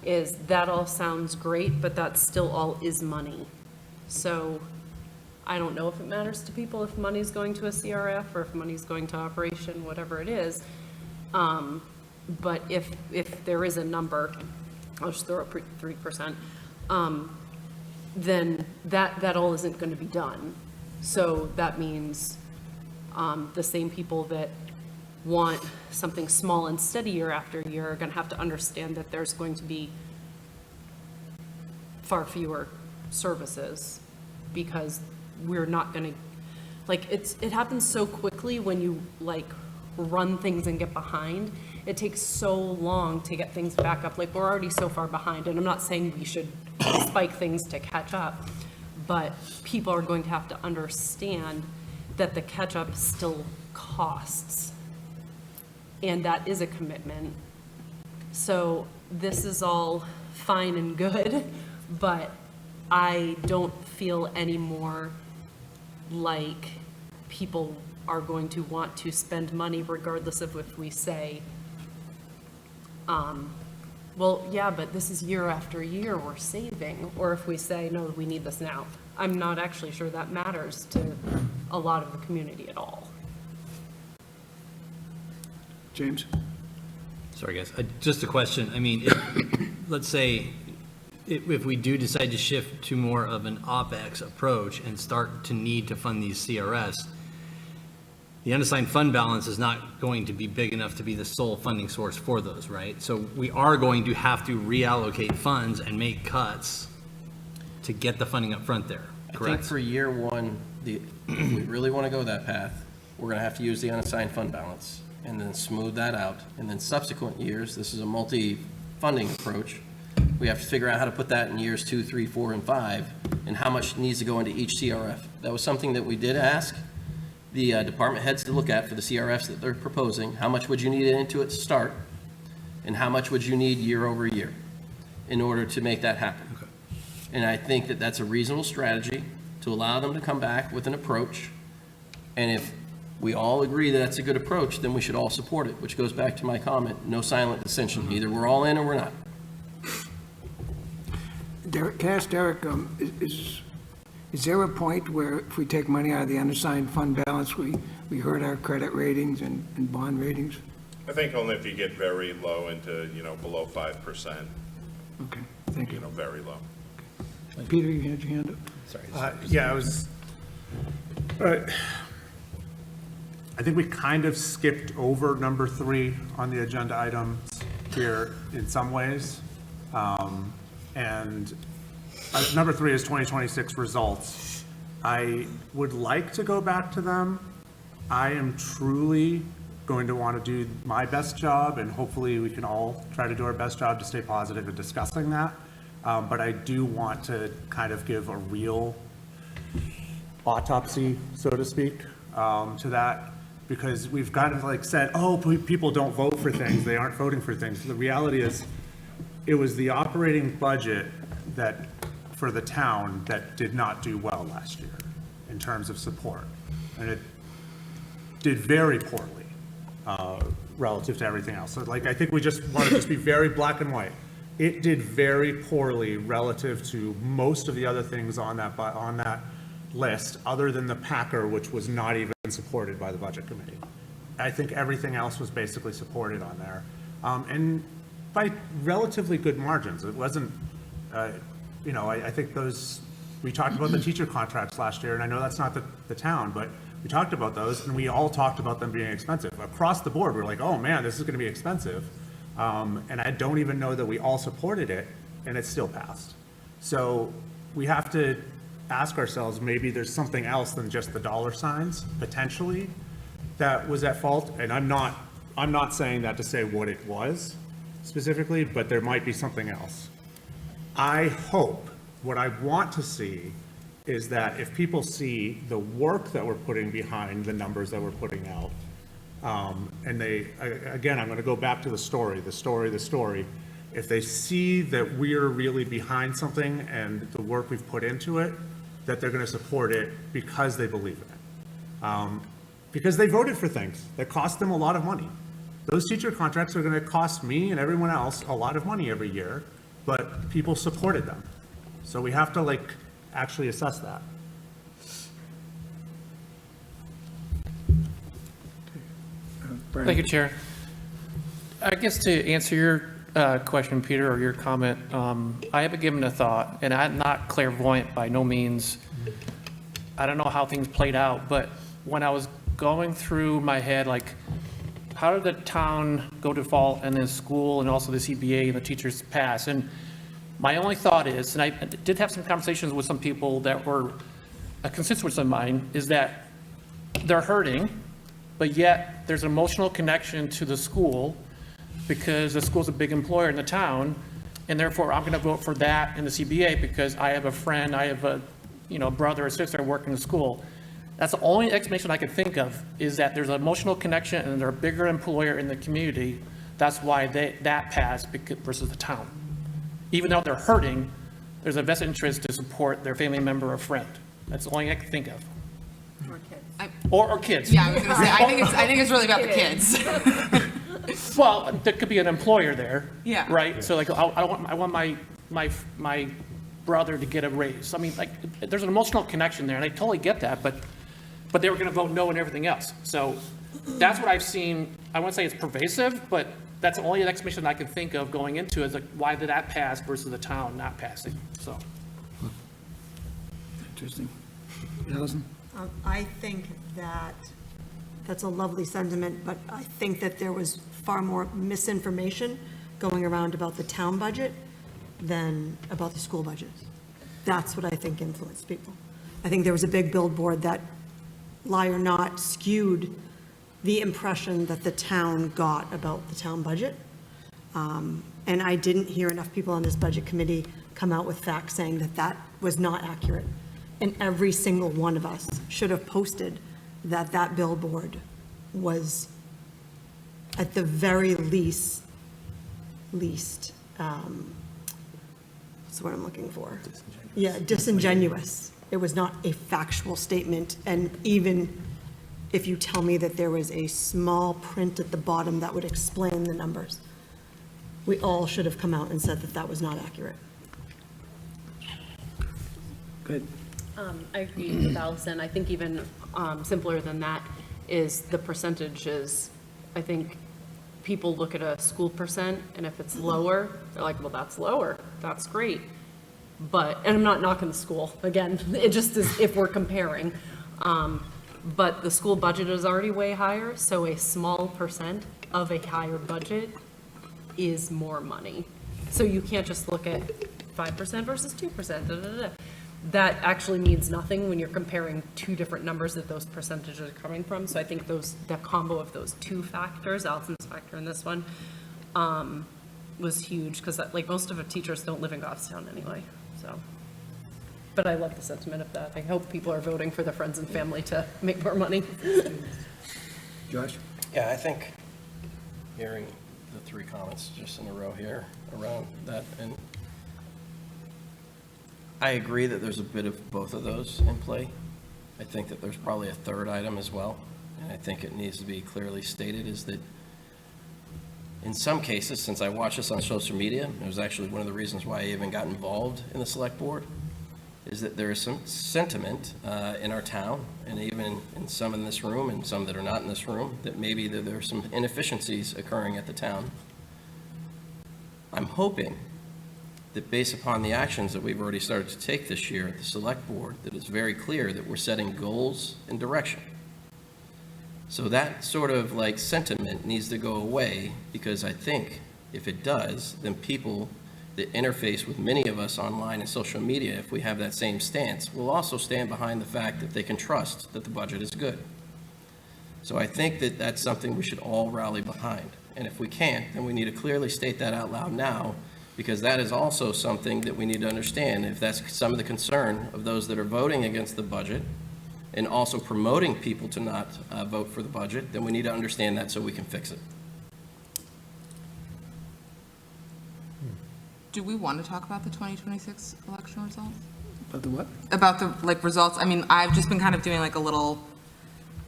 is that all sounds great, but that still all is money. So I don't know if it matters to people if money's going to a CRF or if money's going to operation, whatever it is. But if there is a number, I'll just throw up 3%, then that all isn't going to be done. So that means the same people that want something small and steady year after year are going to have to understand that there's going to be far fewer services, because we're not going to, like, it happens so quickly when you like run things and get behind. It takes so long to get things back up. Like, we're already so far behind, and I'm not saying we should spike things to catch up, but people are going to have to understand that the catch-up still costs, and that is a commitment. So this is all fine and good, but I don't feel any more like people are going to want to spend money regardless of if we say, well, yeah, but this is year after year we're saving, or if we say, no, we need this now. I'm not actually sure that matters to a lot of the community at all. James? Sorry, guys. Just a question. I mean, let's say if we do decide to shift to more of an OpEx approach and start to need to fund these CRS, the unassigned fund balance is not going to be big enough to be the sole funding source for those, right? So we are going to have to reallocate funds and make cuts to get the funding up front there, I think correct? for year one, if we really want to go that path, we're going to have to use the unassigned fund balance and then smooth that out. And then subsequent years, this is a multi-funding approach. We have to figure out how to put that in years 2, 3, 4, and 5, and how much needs to go into each CRF. That was something that we did ask the department heads to look at for the CRFs that they're proposing. How much would you need into it to start? And how much would you need year over year in order to make that happen? Okay. And I think that that's a reasonable strategy to allow them to come back with an approach. And if we all agree that that's a good approach, then we should all support it, which goes back to my comment, no silent dissension. Either we're all in or we're not. Derek, can I ask Derek, is there a point where if we take money out of the unassigned fund balance, we hurt our credit ratings and bond ratings? I think only if you get very low into, below 5%, Okay, thank you. very low. Peter, you had your hand up? I think we kind of skipped over number 3 on the agenda items here in some ways. And number 3 is 2026 results. I would like to go back to them. I am truly going to want to do my best job, and hopefully we can all try to do our best job to stay positive in discussing that. But I do want to kind of give a real autopsy, so to speak, to that, because we've kind of like said, oh, people don't vote for things, they aren't voting for things. The reality is, it was the operating budget that, for the town, that did not do well last year in terms of support. And it did very poorly relative to everything else. So like, I think we just want to just be very black and white. It did very poorly relative to most of the other things on that list, other than the Packer, which was not even supported by the budget committee. I think everything else was basically supported on there. And by relatively good margins. It wasn't, you know, I think those, we talked about the teacher contracts last year, and I know that's not the town, but we talked about those, and we all talked about them being expensive. Across the board, we're like, oh man, this is gonna be expensive. And I don't even know that we all supported it, and it still passed. So we have to ask ourselves, maybe there's something else than just the dollar signs, potentially, that was at fault. And I'm not saying that to say what it was specifically, but there might be something else. I hope, what I want to see is that if people see the work that we're putting behind the numbers that we're putting out, and they, again, I'm going to go back to the story. If they see that we're really behind something and the work we've put into it, that they're going to support it because they believe in it. Because they voted for things that cost them a lot of money. Those teacher contracts are going to cost me and everyone else a lot of money every year, but people supported them. So we have to like actually assess that. Brian? Thank you, Chair. I guess to answer your question, Peter, or your comment, I haven't given a thought, and I'm not clairvoyant by no means. I don't know how things played out, but when I was going through my head, like, how did the town go to fault and then school and also the CBA and the teachers pass? And my only thought is, and I did have some conversations with some people that were constituents of mine, is that they're hurting, but yet there's an emotional connection to the school because the school's a big employer in the town, and therefore I'm going to vote for that in the CBA because I have a friend, I have a brother or sister working in the school. That's the only explanation I can think of, is that there's an emotional connection and they're a bigger employer in the community. That's why that passed versus the town. Even though they're hurting, there's a vested interest to support their family member or friend. That's the only I can think of. Or kids. Or kids. Yeah, I was gonna say, I think it's really about the kids. Well, there could be an employer there. Yeah. Right? So like, I want my brother to get a raise. I mean, like, there's an emotional connection there, and I totally get that, but they were gonna vote no and everything else. So that's what I've seen. I wouldn't say it's pervasive, but that's the only explanation I can think of going into it, is like, why did that pass versus the town not passing? So. Interesting. Allison? I think that's a lovely sentiment, but I think that there was far more misinformation going around about the town budget than about the school budget. That's what I think influenced people. I think there was a big billboard that, lie or not, skewed the impression that the town got about the town budget. And I didn't hear enough people on this budget committee come out with facts saying that that was not accurate. And every single one of us should have posted that that billboard was, at the very least, what's what I'm looking for? Yeah, disingenuous. It was not a factual statement. And even if you tell me that there was a small print at the bottom that would explain the numbers, we all should have come out and said that that was not accurate. Good. I agree with Allison. I think even simpler than that is the percentages. I think people look at a school percent, and if it's lower, they're like, well, that's lower. That's great. But, and I'm not knocking the school. Again, it just is if we're comparing. But the school budget is already way higher, so a small percent of a higher budget is more money. So you can't just look at 5% versus 2%. That actually means nothing when you're comparing two different numbers that those percentages are coming from. So I think that combo of those two factors, Allison's factor in this one, was huge, because like most of the teachers don't live in Goffstown anyway, so. But I love the sentiment of that. I hope people are voting for their friends and family to make more money. Josh? Yeah, I think hearing the three comments just in a row here around that, and I agree that there's a bit of both of those in play. I think that there's probably a third item as well, and I think it needs to be clearly stated, is that in some cases, since I watch this on social media, it was actually one of the reasons why I even got involved in the select board, is that there is some sentiment in our town, and even in some in this room and some that are not in this room, that maybe there are some inefficiencies occurring at the town. I'm hoping that based upon the actions that we've already started to take this year at the select board, that it's very clear that we're setting goals and direction. So that sort of like sentiment needs to go away, because I think if it does, then people that interface with many of us online and social media, if we have that same stance, will also stand behind the fact that they can trust that the budget is good. So I think that that's something we should all rally behind. And if we can't, then we need to clearly state that out loud now, because that is also something that we need to understand. If that's some of the concern of those that are voting against the budget and also promoting people to not vote for the budget, then we need to understand that so we can fix it. Do we want to talk about the 2026 election results? About the what? About the, like, results? I mean, I've just been kind of doing like a little,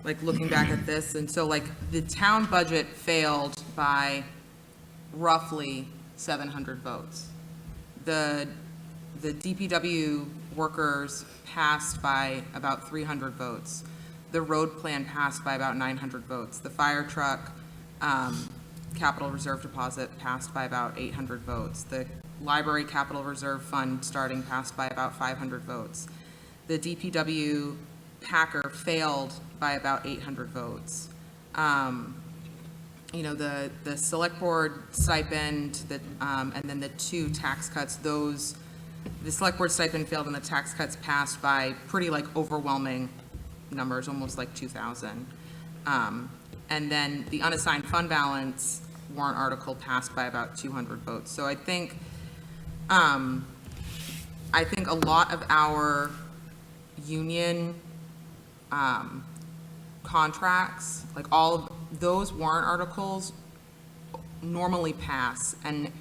like, looking back at this, and so, like, the town budget failed by roughly 700 votes. The DPW workers passed by about 300 votes. The road plan passed by about 900 votes. The fire truck, capital reserve deposit passed by about 800 votes. The library capital reserve fund starting passed by about 500 votes. The DPW Packer failed by about 800 votes. You know, the select board stipend, and then the two tax cuts, the select board stipend failed and the tax cuts passed by pretty like overwhelming numbers, almost like 2,000. And then the unassigned fund balance warrant article passed by about 200 votes. So I think a lot of our union contracts, like all of those warrant articles normally pass. And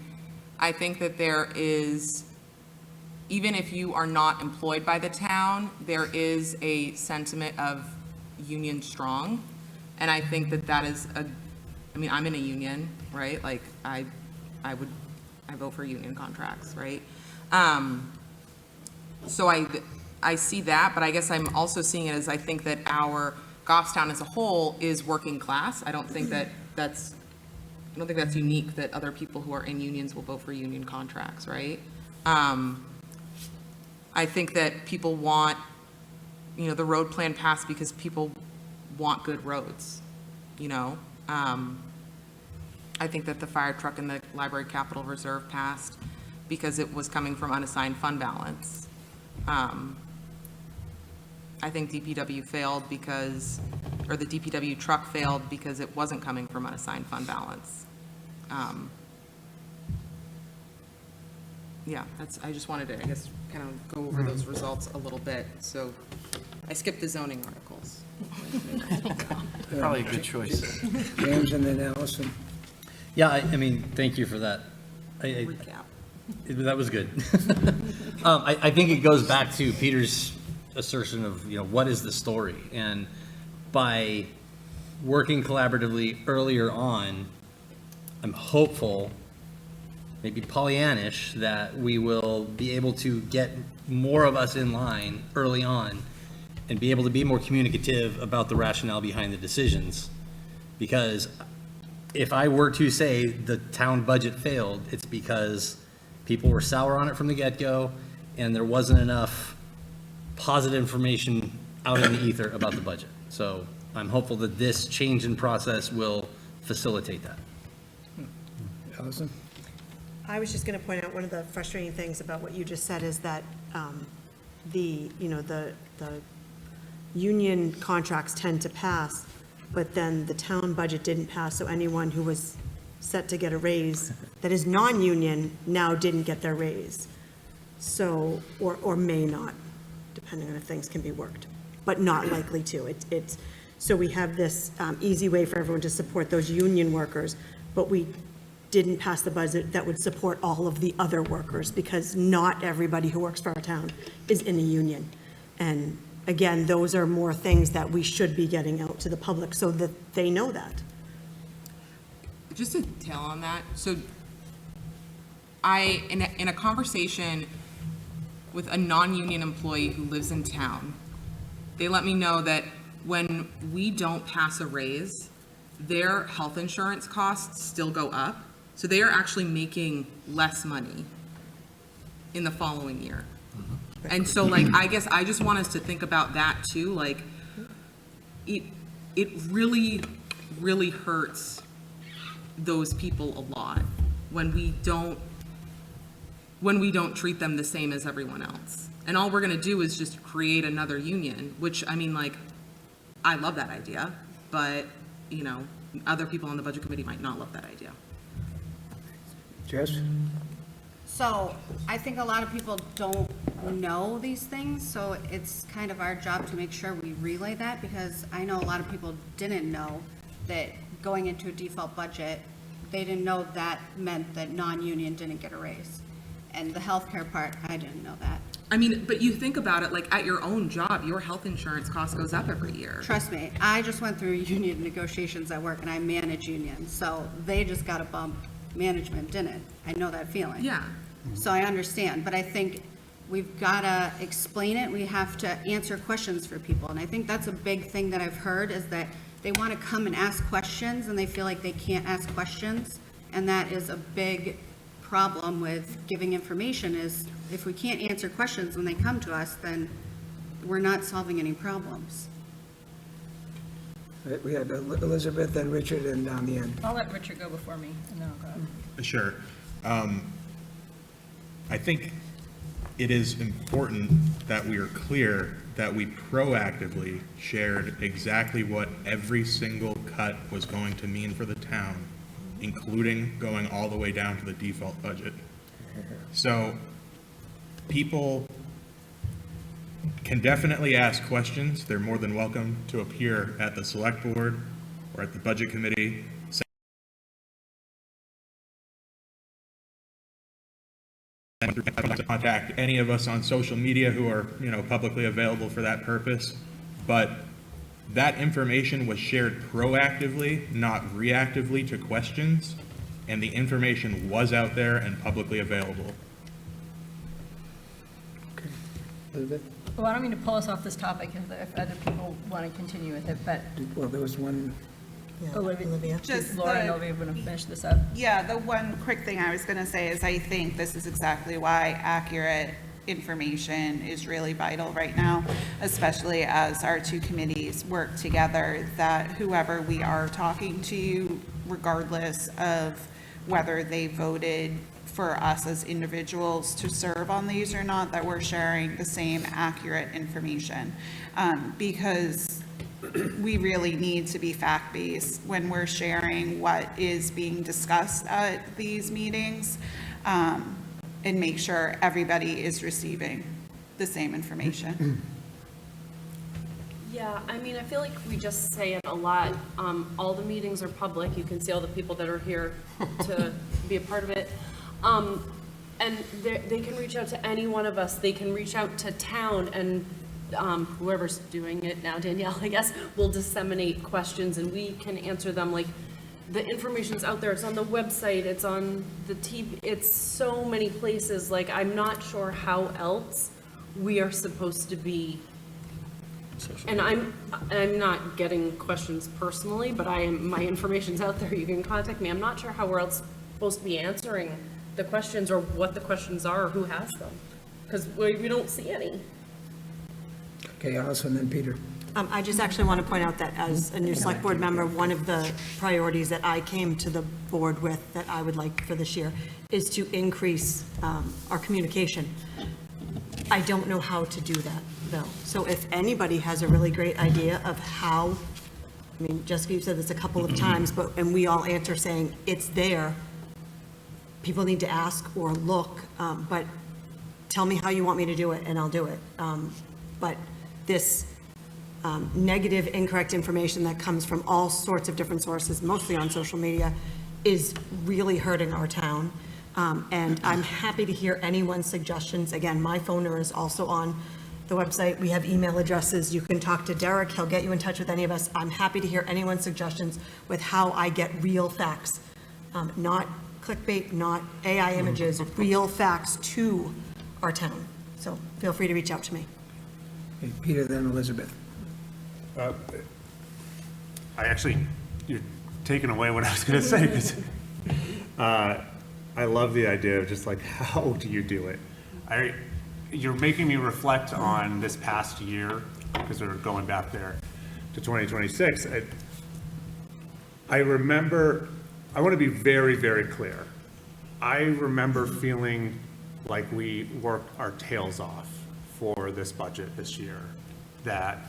I think that there is, even if you are not employed by the town, there is a sentiment of union strong. And I think that that is I mean, I'm in a union, right? Like, I vote for union contracts, right? So I see that, but I guess I'm also seeing it as, I think that our Goffstown as a whole is working class. I don't think that's unique that other people who are in unions will vote for union contracts, right? I think that people want, you know, the road plan passed because people want good roads, you know? I think that the fire truck and the library capital reserve passed because it was coming from unassigned fund balance. I think DPW failed because, or the DPW truck failed because it wasn't coming from unassigned fund balance. Yeah, I just wanted to, I guess, kind of go over those results a little bit. So I skipped the zoning articles. Probably a good choice. James and then Allison. Yeah, I mean, thank you for that. Recap. That was good. I think it goes back to Peter's assertion of, you know, what is the story? And by working collaboratively earlier on, I'm hopeful, maybe Pollyannish, that we will be able to get more of us in line early on and be able to be more communicative about the rationale behind the decisions. Because if I were to say the town budget failed, it's because people were sour on it from the get-go and there wasn't enough positive information out in the ether about the budget. So I'm hopeful that this change in process will facilitate that. Allison? I was just going to point out, one of the frustrating things about what you just said is that the union contracts tend to pass, but then the town budget didn't pass, so anyone who was set to get a raise that is non-union now didn't get their raise. So, or may not, depending on if things can be worked, but not likely to. So we have this easy way for everyone to support those union workers, but we didn't pass the budget that would support all of the other workers, because not everybody who works for our town is in a union. And again, those are more things that we should be getting out to the public so that they know that. Just to tail on that, so in a conversation with a non-union employee who lives in town, they let me know that when we don't pass a raise, their health insurance costs still go up. So they are actually making less money in the following year. And so like, I guess I just want us to think about that too. Like, it really, really hurts those people a lot when we don't treat them the same as everyone else. And all we're gonna do is just create another union, which, I mean, like, I love that idea, but, you know, other people on the budget committee might not love that idea. Jess? So I think a lot of people don't know these things, so it's kind of our job to make sure we relay that, because I know a lot of people didn't know that going into a default budget, they didn't know that meant that non-union didn't get a raise. And the healthcare part, I didn't know that. I mean, but you think about it, like at your own job, your health insurance cost goes up every year. Trust me, I just went through union negotiations at work, and I manage unions, so they just got a bump. Management didn't. I know that feeling. Yeah. So I understand, but I think we've got to explain it. We have to answer questions for people. And I think that's a big thing that I've heard, is that they want to come and ask questions and they feel like they can't ask questions. And that is a big problem with giving information, is if we can't answer questions when they come to us, then we're not solving any problems. We had Elizabeth, then Richard, and down the end. I'll let Richard go before me, and then I'll go. Sure. I think it is important that we are clear that we proactively shared exactly what every single cut was going to mean for the town, including going all the way down to the default budget. So people can definitely ask questions. They're more than welcome to appear at the select board or at the budget committee. Contact any of us on social media who are, you know, publicly available for that purpose. But that information was shared proactively, not reactively to questions, and the information was out there and publicly available. Okay. Elizabeth? Well, I don't mean to pull us off this topic if other people want to continue with it, but Well, there was one. Olivia, Just Laura and the- Olivia want to finish this up. Yeah, the one quick thing I was going to say is I think this is exactly why accurate information is really vital right now, especially as our two committees work together, that whoever we are talking to, regardless of whether they voted for us as individuals to serve on these or not, that we're sharing the same accurate information. Because we really need to be fact-based when we're sharing what is being discussed at these meetings, and make sure everybody is receiving the same information. Yeah, I mean, I feel like we just say it a lot. All the meetings are public. You can see all the people that are here to be a part of it. And they can reach out to any one of us. They can reach out to town, and whoever's doing it now, Danielle, I guess, will disseminate questions and we can answer them. Like, the information's out there. It's on the website. It's on the TV. It's so many places. Like, I'm not sure how else we are supposed to be. And I'm not getting questions personally, but my information's out there. You can contact me. I'm not sure how we're else supposed to be answering the questions, or what the questions are, or who has them, because we don't see any. Okay, Allison, then Peter. I just actually want to point out that as a new select board member, one of the priorities that I came to the board with that I would like for this year is to increase our communication. I don't know how to do that, though. So if anybody has a really great idea of how I mean, Jessica, you said this a couple of times, and we all answer saying, it's there. People need to ask or look, but tell me how you want me to do it, and I'll do it. But this negative, incorrect information that comes from all sorts of different sources, mostly on social media, is really hurting our town. And I'm happy to hear anyone's suggestions. Again, my phone number is also on the website. We have email addresses. You can talk to Derek. He'll get you in touch with any of us. I'm happy to hear anyone's suggestions with how I get real facts, not clickbait, not AI images, real facts to our town. So feel free to reach out to me. Okay, Peter, then Elizabeth. You're taking away what I was going to say, because I love the idea of just like, how do you do it? You're making me reflect on this past year, because we're going back there to 2026. I remember, I want to be very, very clear. I remember feeling like we worked our tails off for this budget this year, that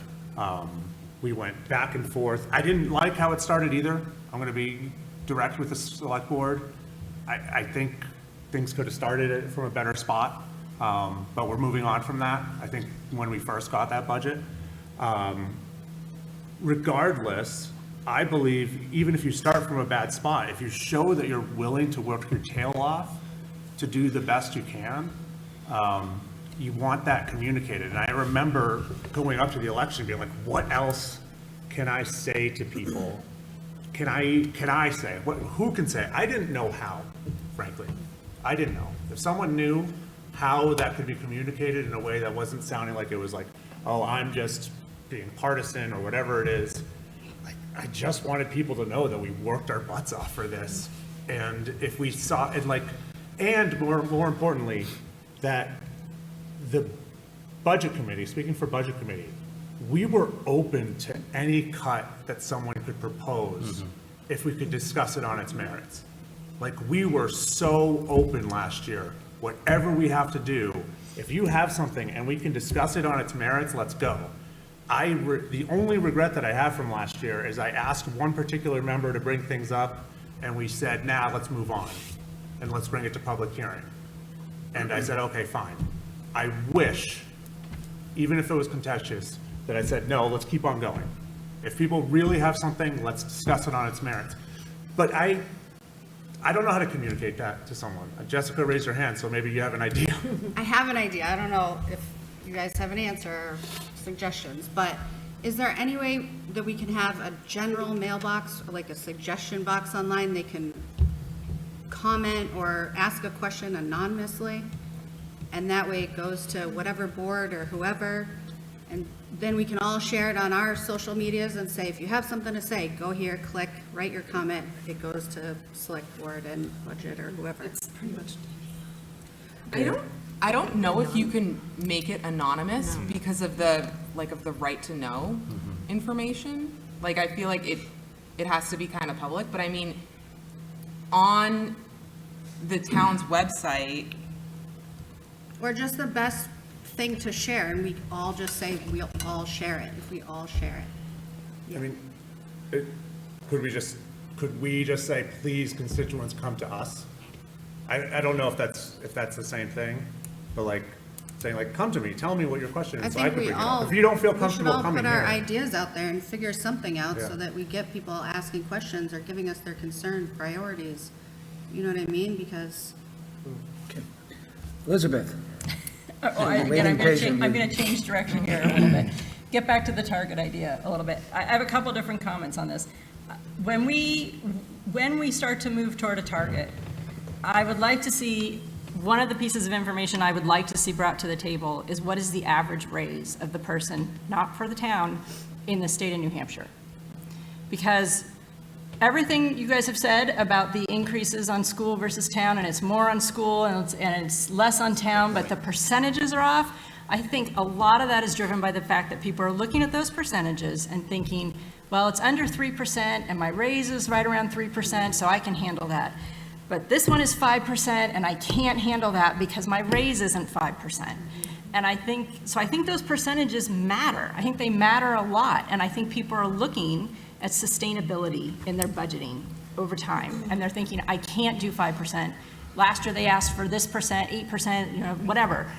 we went back and forth. I didn't like how it started either. I'm going to be direct with the select board. I think things could have started it from a better spot, but we're moving on from that. I think when we first got that budget, regardless, I believe even if you start from a bad spot, if you show that you're willing to work your tail off to do the best you can, you want that communicated. And I remember going up to the election being like, what else can I say to people? Can I say? Who can say? I didn't know how, frankly. I didn't know. If someone knew how that could be communicated in a way that wasn't sounding like it was like, oh, I'm just being partisan or whatever it is, I just wanted people to know that we worked our butts off for this. And if we saw, and more importantly, that the budget committee, speaking for budget committee, we were open to any cut that someone could propose if we could discuss it on its merits. Like, we were so open last year. Whatever we have to do, if you have something and we can discuss it on its merits, let's go. The only regret that I have from last year is I asked one particular member to bring things up, and we said, nah, let's move on, and let's bring it to public hearing. And I said, okay, fine. I wish, even if it was contentious, that I said, no, let's keep on going. If people really have something, let's discuss it on its merits. But I don't know how to communicate that to someone. Jessica raised her hand, so maybe you have an idea. I have an idea. I don't know if you guys have an answer or suggestions, but is there any way that we can have a general mailbox, or like a suggestion box online? They can comment or ask a question anonymously, and that way it goes to whatever board or whoever, and then we can all share it on our social medias and say, if you have something to say, go here, click, write your comment. It goes to select board and budget or whoever. It's pretty much. I don't know if you can make it anonymous because of the right to know information. Like, I feel like it has to be kind of public, but I mean, on the town's website. Or just the best thing to share, and we all just say, we'll all share it, if we all share it. I mean, could we just say, please, constituents, come to us? I don't know if that's the same thing, but like, saying like, come to me, tell me what your question is. I so think could we bring it up. all. If you don't feel comfortable coming We should all put our here. ideas out there and figure something out Yeah. so that we get people asking questions or giving us their concern priorities. You know what I mean? Because Okay. Elizabeth? I'm Waiting patiently. going to change direction here a little bit. Get back to the target idea a little bit. I have a couple different comments on this. When we start to move toward a target, I would like to see, one of the pieces of information I would like to see brought to the table is what is the average raise of the person, not for the town, in the state of New Hampshire. Because everything you guys have said about the increases on school versus town, and it's more on school and it's less on town, but the percentages are off, I think a lot of that is driven by the fact that people are looking at those percentages and thinking, well, it's under 3% and my raise is right around 3%, so I can handle that. But this one is 5% and I can't handle that because my raise isn't 5%. And I think those percentages matter. I think they matter a lot. And I think people are looking at sustainability in their budgeting over time. And they're thinking, I can't do 5%. Last year, they asked for this percent, 8%, you know, whatever.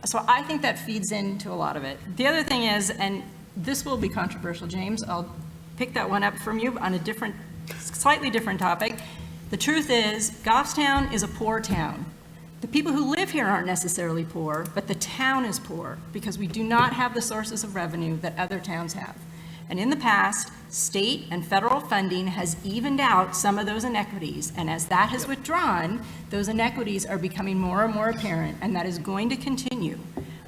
So I think that feeds into a lot of it. The other thing is, and this will be controversial, James, I'll pick that one up from you on a different, slightly different topic. The truth is, Goffstown is a poor town. The people who live here aren't necessarily poor, but the town is poor because we do not have the sources of revenue that other towns have. And in the past, state and federal funding has evened out some of those inequities. And as that has withdrawn, those inequities are becoming more and more apparent, and that is going to continue,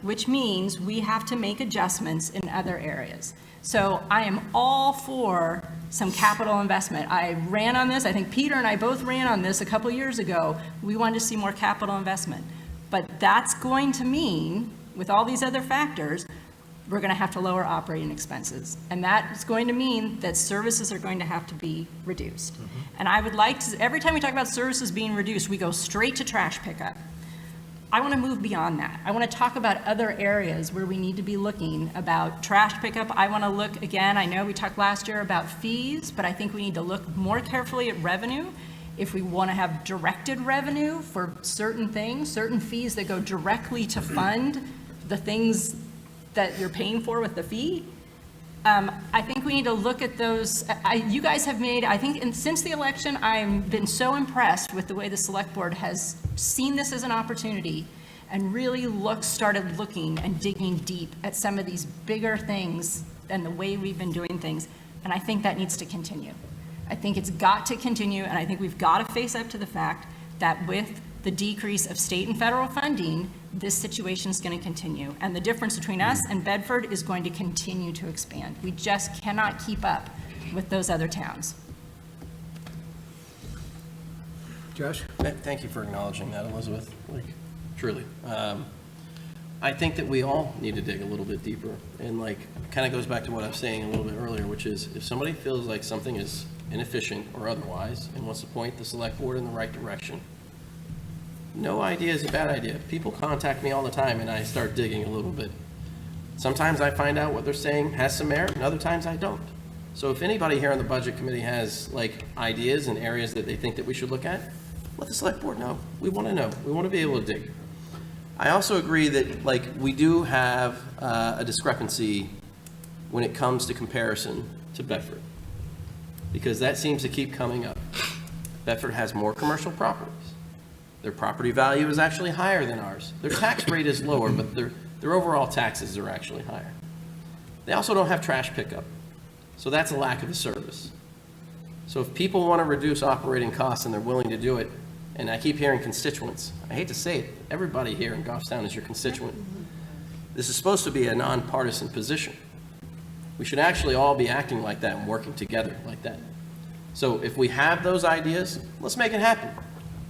which means we have to make adjustments in other areas. So I am all for some capital investment. I ran on this. I think Peter and I both ran on this a couple years ago. We wanted to see more capital investment. But that's going to mean, with all these other factors, we're going to have to lower operating expenses. And that is going to mean that services are going to have to be reduced. And I would like to, every time we talk about services being reduced, we go straight to trash pickup. I want to move beyond that. I want to talk about other areas where we need to be looking about trash pickup. I want to look, again, I know we talked last year about fees, but I think we need to look more carefully at revenue. If we want to have directed revenue for certain things, certain fees that go directly to fund the things that you're paying for with the fee, I think we need to look at those. You guys have made, I think, and since the election, I've been so impressed with the way the select board has seen this as an opportunity and really started looking and digging deep at some of these bigger things and the way we've been doing things. And I think that needs to continue. I think it's got to continue, and I think we've got to face up to the fact that with the decrease of state and federal funding, this situation is going to continue. And the difference between us and Bedford is going to continue to expand. We just cannot keep up with those other towns. Josh? Thank you for acknowledging that, Elizabeth, like, truly. I think that we all need to dig a little bit deeper, and like, kind of goes back to what I was saying a little bit earlier, which is if somebody feels like something is inefficient or otherwise and wants to point the select board in the right direction, no idea is a bad idea. People contact me all the time and I start digging a little bit. Sometimes I find out what they're saying has some merit, and other times I don't. So if anybody here on the budget committee has like ideas and areas that they think that we should look at, let the select board know. We want to know. We want to be able to dig. I also agree that like we do have a discrepancy when it comes to comparison to Bedford, because that seems to keep coming up. Bedford has more commercial properties. Their property value is actually higher than ours. Their tax rate is lower, but their overall taxes are actually higher. They also don't have trash pickup, so that's a lack of a service. So if people want to reduce operating costs and they're willing to do it, and I keep hearing constituents, I hate to say it, everybody here in Goffstown is your constituent. This is supposed to be a nonpartisan position. We should actually all be acting like that and working together like that. So if we have those ideas, let's make it happen.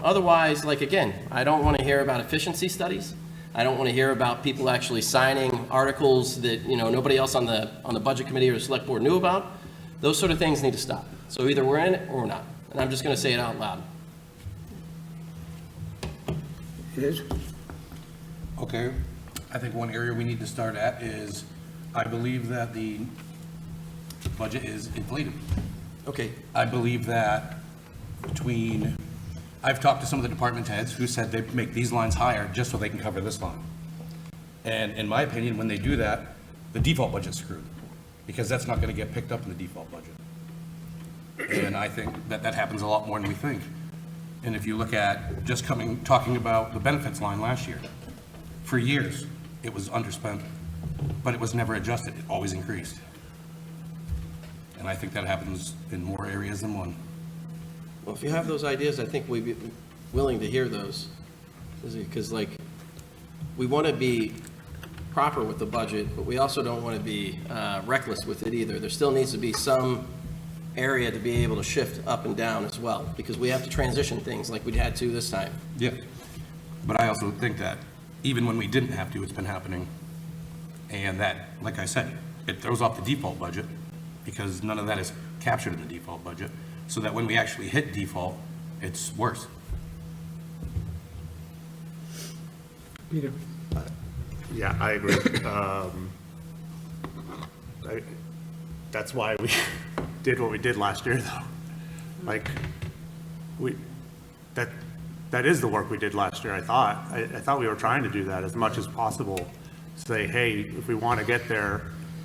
Otherwise, like again, I don't want to hear about efficiency studies. I don't want to hear about people actually signing articles that, you know, nobody else on the budget committee or the select board knew about. Those sort of things need to stop. So either we're in it or we're not. And I'm just going to say it out loud. It is? Okay, I think one area we need to start at is, I believe that the budget is inflated. Okay. I believe that I've talked to some of the department heads who said they make these lines higher just so they can cover this line. And in my opinion, when they do that, the default budget's screwed, because that's not going to get picked up in the default budget. And I think that that happens a lot more than we think. And if you look at just talking about the benefits line last year, for years, it was underspent, but it was never adjusted. It always increased. And I think that happens in more areas than one. Well, if you have those ideas, I think we'd be willing to hear those. Because like, we want to be proper with the budget, but we also don't want to be reckless with it either. There still needs to be some area to be able to shift up and down as well, because we have to transition things like we had to this time. Yeah, but I also think that even when we didn't have to, it's been happening. And that, like I said, it throws off the default budget, because none of that is captured in the default budget, so that when we actually hit default, it's worse. Peter? Yeah, I agree. That's why did what we did last year, though. Like, that is the work we did last year, I thought. I thought we were trying to do that as much as possible. Say, hey, if we want to get there,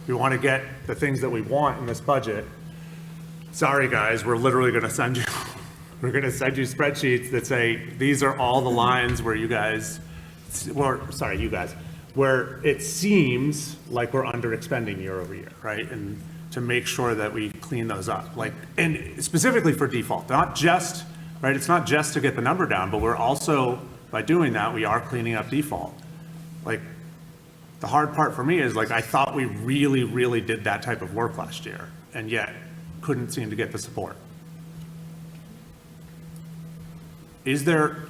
we want to get the things that we want in this budget. Sorry, guys, we're literally going to send you, we're going to send you spreadsheets that say, these are all the lines where you guys, where it seems like we're under expending year over year, right? And to make sure that we clean those up, like, and specifically for default, not just, right? It's not just to get the number down, but we're also, by doing that, we are cleaning up default. Like, the hard part for me is, like, I thought we really, really did that type of work last year, and yet couldn't seem to get the support. Is there,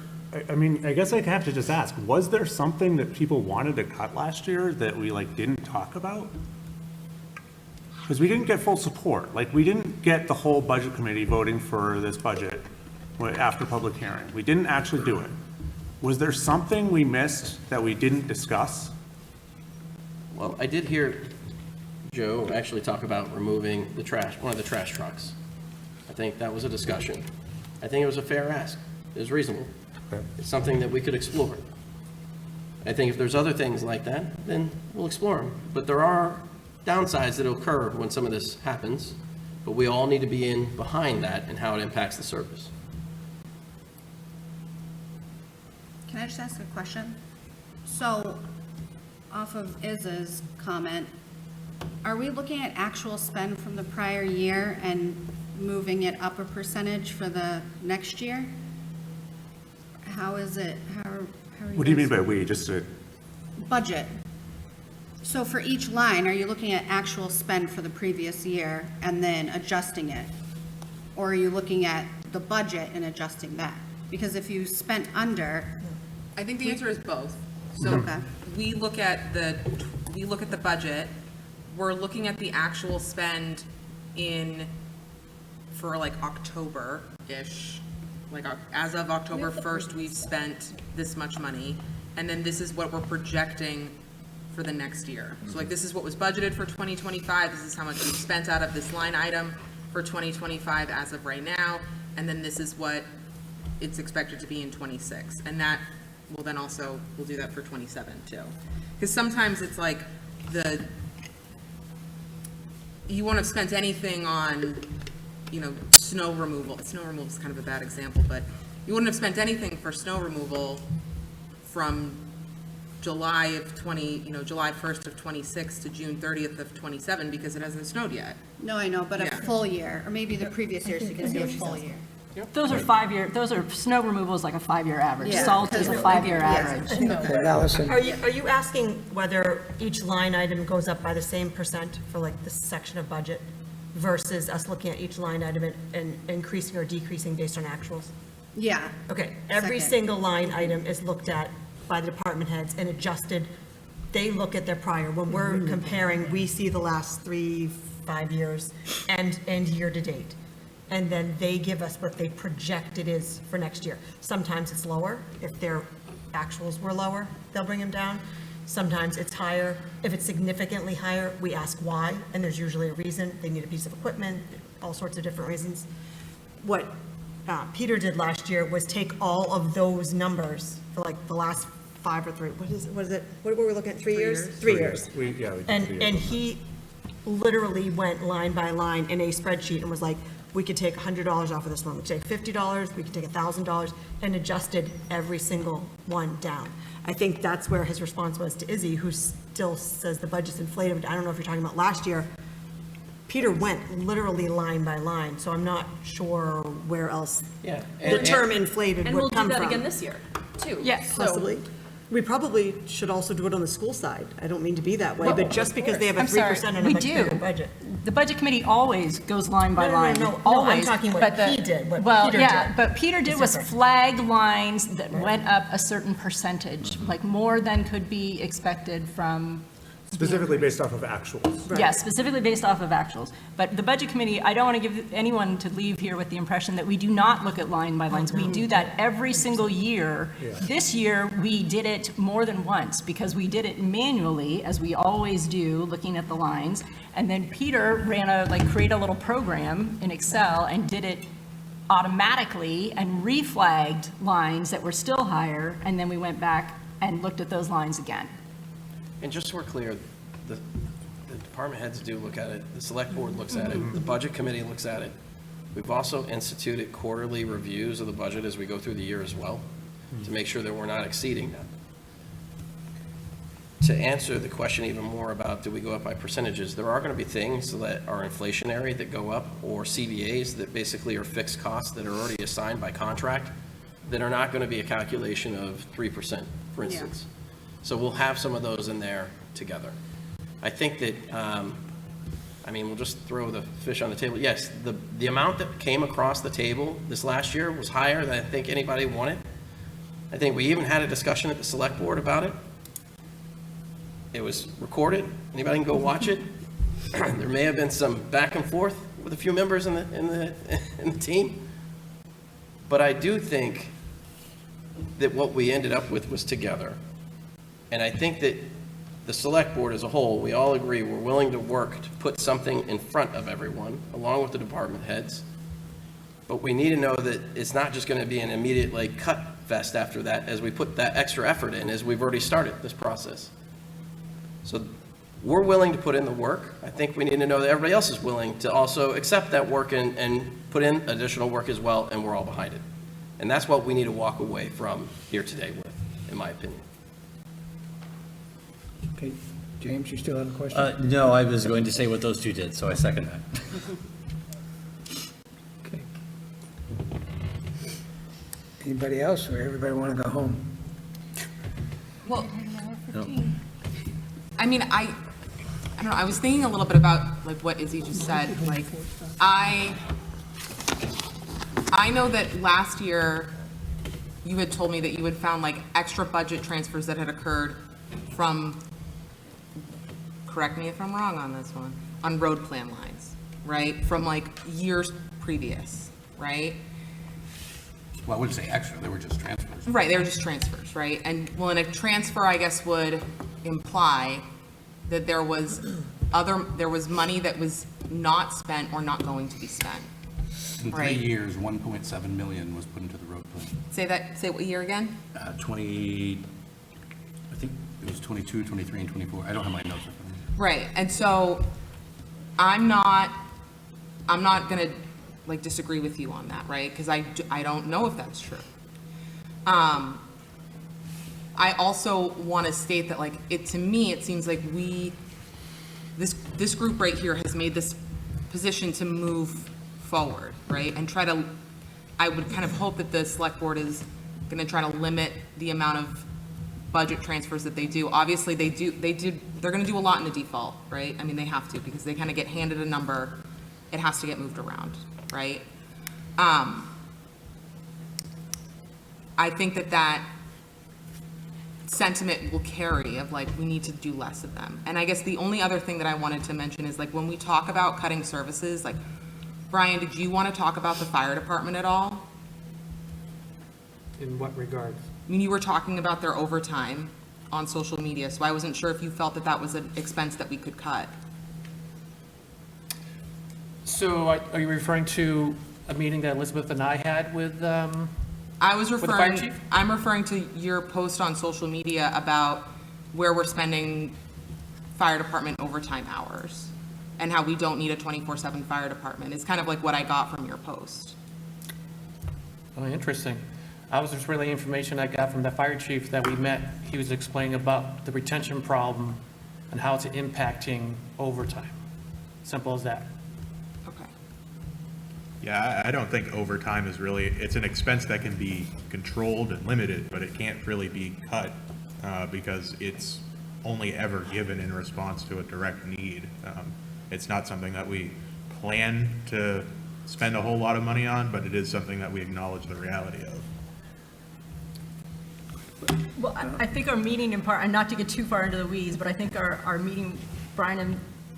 I mean, I guess I'd have to just ask, was there something that people wanted to cut last year that we, like, didn't talk about? Because we didn't get full support. Like, we didn't get the whole budget committee voting for this budget after public hearing. We didn't actually do it. Was there something we missed that we didn't discuss? Well, I did hear Joe actually talk about removing the trash, one of the trash trucks. I think that was a discussion. I think it was a fair ask. It was reasonable. It's something that we could explore. I think if there's other things like that, then we'll explore them. But there are downsides that occur when some of this happens, but we all need to be in behind that and how it impacts the service. Can I just ask a question? So, off of Iz's comment, are we looking at actual spend from the prior year and moving it up a percentage for the next year? How is it, how are you? What do you mean by we, just to? Budget. So for each line, are you looking at actual spend for the previous year and then adjusting it? Or are you looking at the budget and adjusting that? Because if you spent under. I think the answer is both. So Okay. we look at the budget, we're looking at the actual spend for like October-ish. Like as of October 1st, we've spent this much money, and then this is what we're projecting for the next year. So like this is what was budgeted for 2025, this is how much we've spent out of this line item for 2025 as of right now, and then this is what it's expected to be in 26. And that will then also, we'll do that for 27 too. Because sometimes it's like you won't have spent anything on, snow removal. Snow removal is kind of a bad example, but you wouldn't have spent anything for snow removal from July 1st of 26 to June 30th of 27 because it hasn't snowed yet. No, I know, but a Yeah. full year, or maybe the previous year, so you can see a full year. Those are 5-year, those are, snow removal is like a 5-year average. Yeah. Salt is a 5-year Yeah. average. Okay, Allison, Are you asking whether each line item goes up by the same percent for like this section of budget versus us looking at each line item and increasing or decreasing based on actuals? Yeah. Okay, every Second. single line item is looked at by the department heads and adjusted. They look at their prior. When we're comparing, we see the last 3-5 years and year to date. And then they give us what they project it is for next year. Sometimes it's lower. If their actuals were lower, they'll bring them down. Sometimes it's higher. If it's significantly higher, we ask why, and there's usually a reason. They need a piece of equipment, all sorts of different reasons. What Peter did last year was take all of those numbers for like the last 5 or 3, what were we looking at, 3 years? 3 years. We did And 3 years. he literally went line by line in a spreadsheet and was like, we could take $100 off of this one, we could take $50, we could take $1,000, and adjusted every single one down. I think that's where his response was to Izzy, who still says the budget's inflated. I don't know if you're talking about last year. Peter went literally line by line, so I'm not sure where else Yeah. the term inflated And we'll would do come that from. again this year, too. Yes. So- Possibly. We probably should also do it on the school side. I don't mean to be that way, but just because they have a I'm sorry, 3% and a we much bigger do. budget. The budget committee always goes line by No, no, line. no, no, I'm Always. talking what But the- he did, what Well, Peter yeah, did. but Peter did It's was different. flag lines that went up a certain percentage, like more than could be expected from Specifically based off of actuals. Yes, specifically based off of actuals. But the Budget Committee, I don't want to give anyone to leave here with the impression that we do not look at line by lines. We do that every single year. This year, we did it more than once because we did it manually, as we always do, looking at the lines. And then Peter create a little program in Excel and did it automatically and reflagged lines that were still higher. And then we went back and looked at those lines again. And just so we're clear, the department heads do look at it, the select board looks at it, the budget committee looks at it. We've also instituted quarterly reviews of the budget as we go through the year as well, to make sure that we're not exceeding that. To answer the question even more about do we go up by percentages, there are going to be things that are inflationary that go up, or CVAs that basically are fixed costs that are already assigned by contract, that are not going to be a calculation of 3%, for instance. So we'll have some of those in there together. I think that, we'll just throw the fish on the table. Yes, the amount that came across the table this last year was higher than I think anybody wanted. I think we even had a discussion at the select board about it. It was recorded. Anybody can go watch it. There may have been some back and forth with a few members in the team. But I do think that what we ended up with was together. And I think that the select board as a whole, we all agree we're willing to work to put something in front of everyone, along with the department heads. But we need to know that it's not just going to be an immediate cut fest after that as we put that extra effort in, as we've already started this process. So we're willing to put in the work. I think we need to know that everybody else is willing to also accept that work and put in additional work as well, and we're all behind it. And that's what we need to walk away from here today with, in my opinion. Okay, James, you still have a question? No, I was going to say what those two did, so I second that. Okay. Anybody else, or everybody want to go home? Well, No. I mean, I don't know, I was thinking a little bit about what Izzy just said. I know that last year you had told me that you had found extra budget transfers that had occurred from, correct me if I'm wrong on this one, on road plan lines, right? From years previous, right? Well, I wouldn't say extra, they were just transfers. Right, they were just transfers, right? And in a transfer, I guess, would imply that there was money that was not spent or not going to be spent. In 3 Right. years, 1.7 million was put into the road plan. Say what year again? 20, I think it was 22, 23, and 24. I don't have my notes in front of me. Right, and so I'm not gonna disagree with you on that, right? Because I don't know if that's true. I also want to state that to me, it seems like this group right here has made this position to move forward, right? And I would kind of hope that the select board is going to try to limit the amount of budget transfers that they do. Obviously, they're going to do a lot in the default, right? I mean, they have to, because they kind of get handed a number, it has to get moved around, right? I think that sentiment will carry of we need to do less of them. And I guess the only other thing that I wanted to mention is when we talk about cutting services, Brian, did you want to talk about the fire department at all? In what regards? I mean, you were talking about their overtime on social media, so I wasn't sure if you felt that was an expense that we could cut. So are you referring to a meeting that Elizabeth and I had with, I was with the fire referring, chief? I'm referring to your post on social media about where we're spending fire department overtime hours and how we don't need a 24/7 fire department. It's kind of what I got from your post. Oh, interesting. I was just relaying information I got from the fire chief that we met. He was explaining about the retention problem and how it's impacting overtime. Simple as that. Okay. Yeah, I don't think overtime is really, it's an expense that can be controlled and limited, but it can't really be cut because it's only ever given in response to a direct need. It's not something that we plan to spend a whole lot of money on, but it is something that we acknowledge the reality of. Well, I think our meeting in part, and not to get too far into the weeds, but I think our meeting,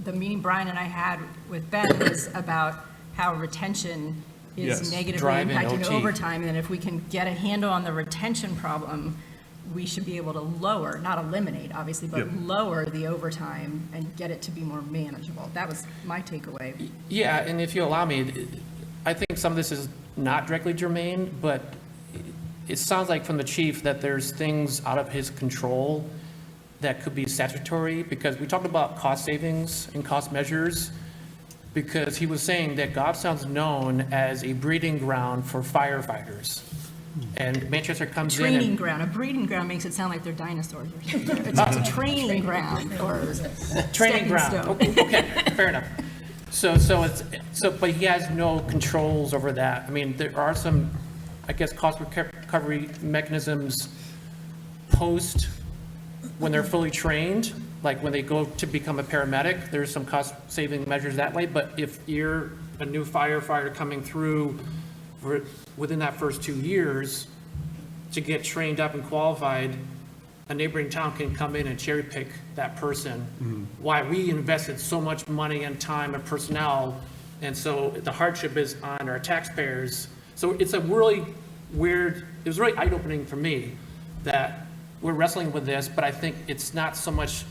the meeting Brian and I had with Ben was about how retention Yes, is negatively driving impacting OT. overtime, and if we can get a handle on the retention problem, we should be able to lower, not eliminate, obviously, but Yep. lower the overtime and get it to be more manageable. That was my takeaway. Yeah, and if you allow me, I think some of this is not directly germane, but it sounds like from the chief that there's things out of his control that could be statutory, because we talked about cost savings and cost measures, because he was saying that Goffstown's known as a breeding ground for firefighters. And Manchester comes in Training and... ground, a breeding ground makes it sound like they're dinosaurs or something. It's a training ground for Training stepping ground. stone. Okay, fair enough. But he has no controls over that. I mean, there are some, I guess, cost recovery mechanisms post when they're fully trained, like when they go to become a paramedic, there's some cost saving measures that way. But if you're a new firefighter coming through within that first 2 years to get trained up and qualified, a neighboring town can come in and cherry pick that person. Why we invested so much money and time and personnel, and so the hardship is on our taxpayers. So it's a really weird, it was really eye-opening for me that we're wrestling with this, but I think it's not so much,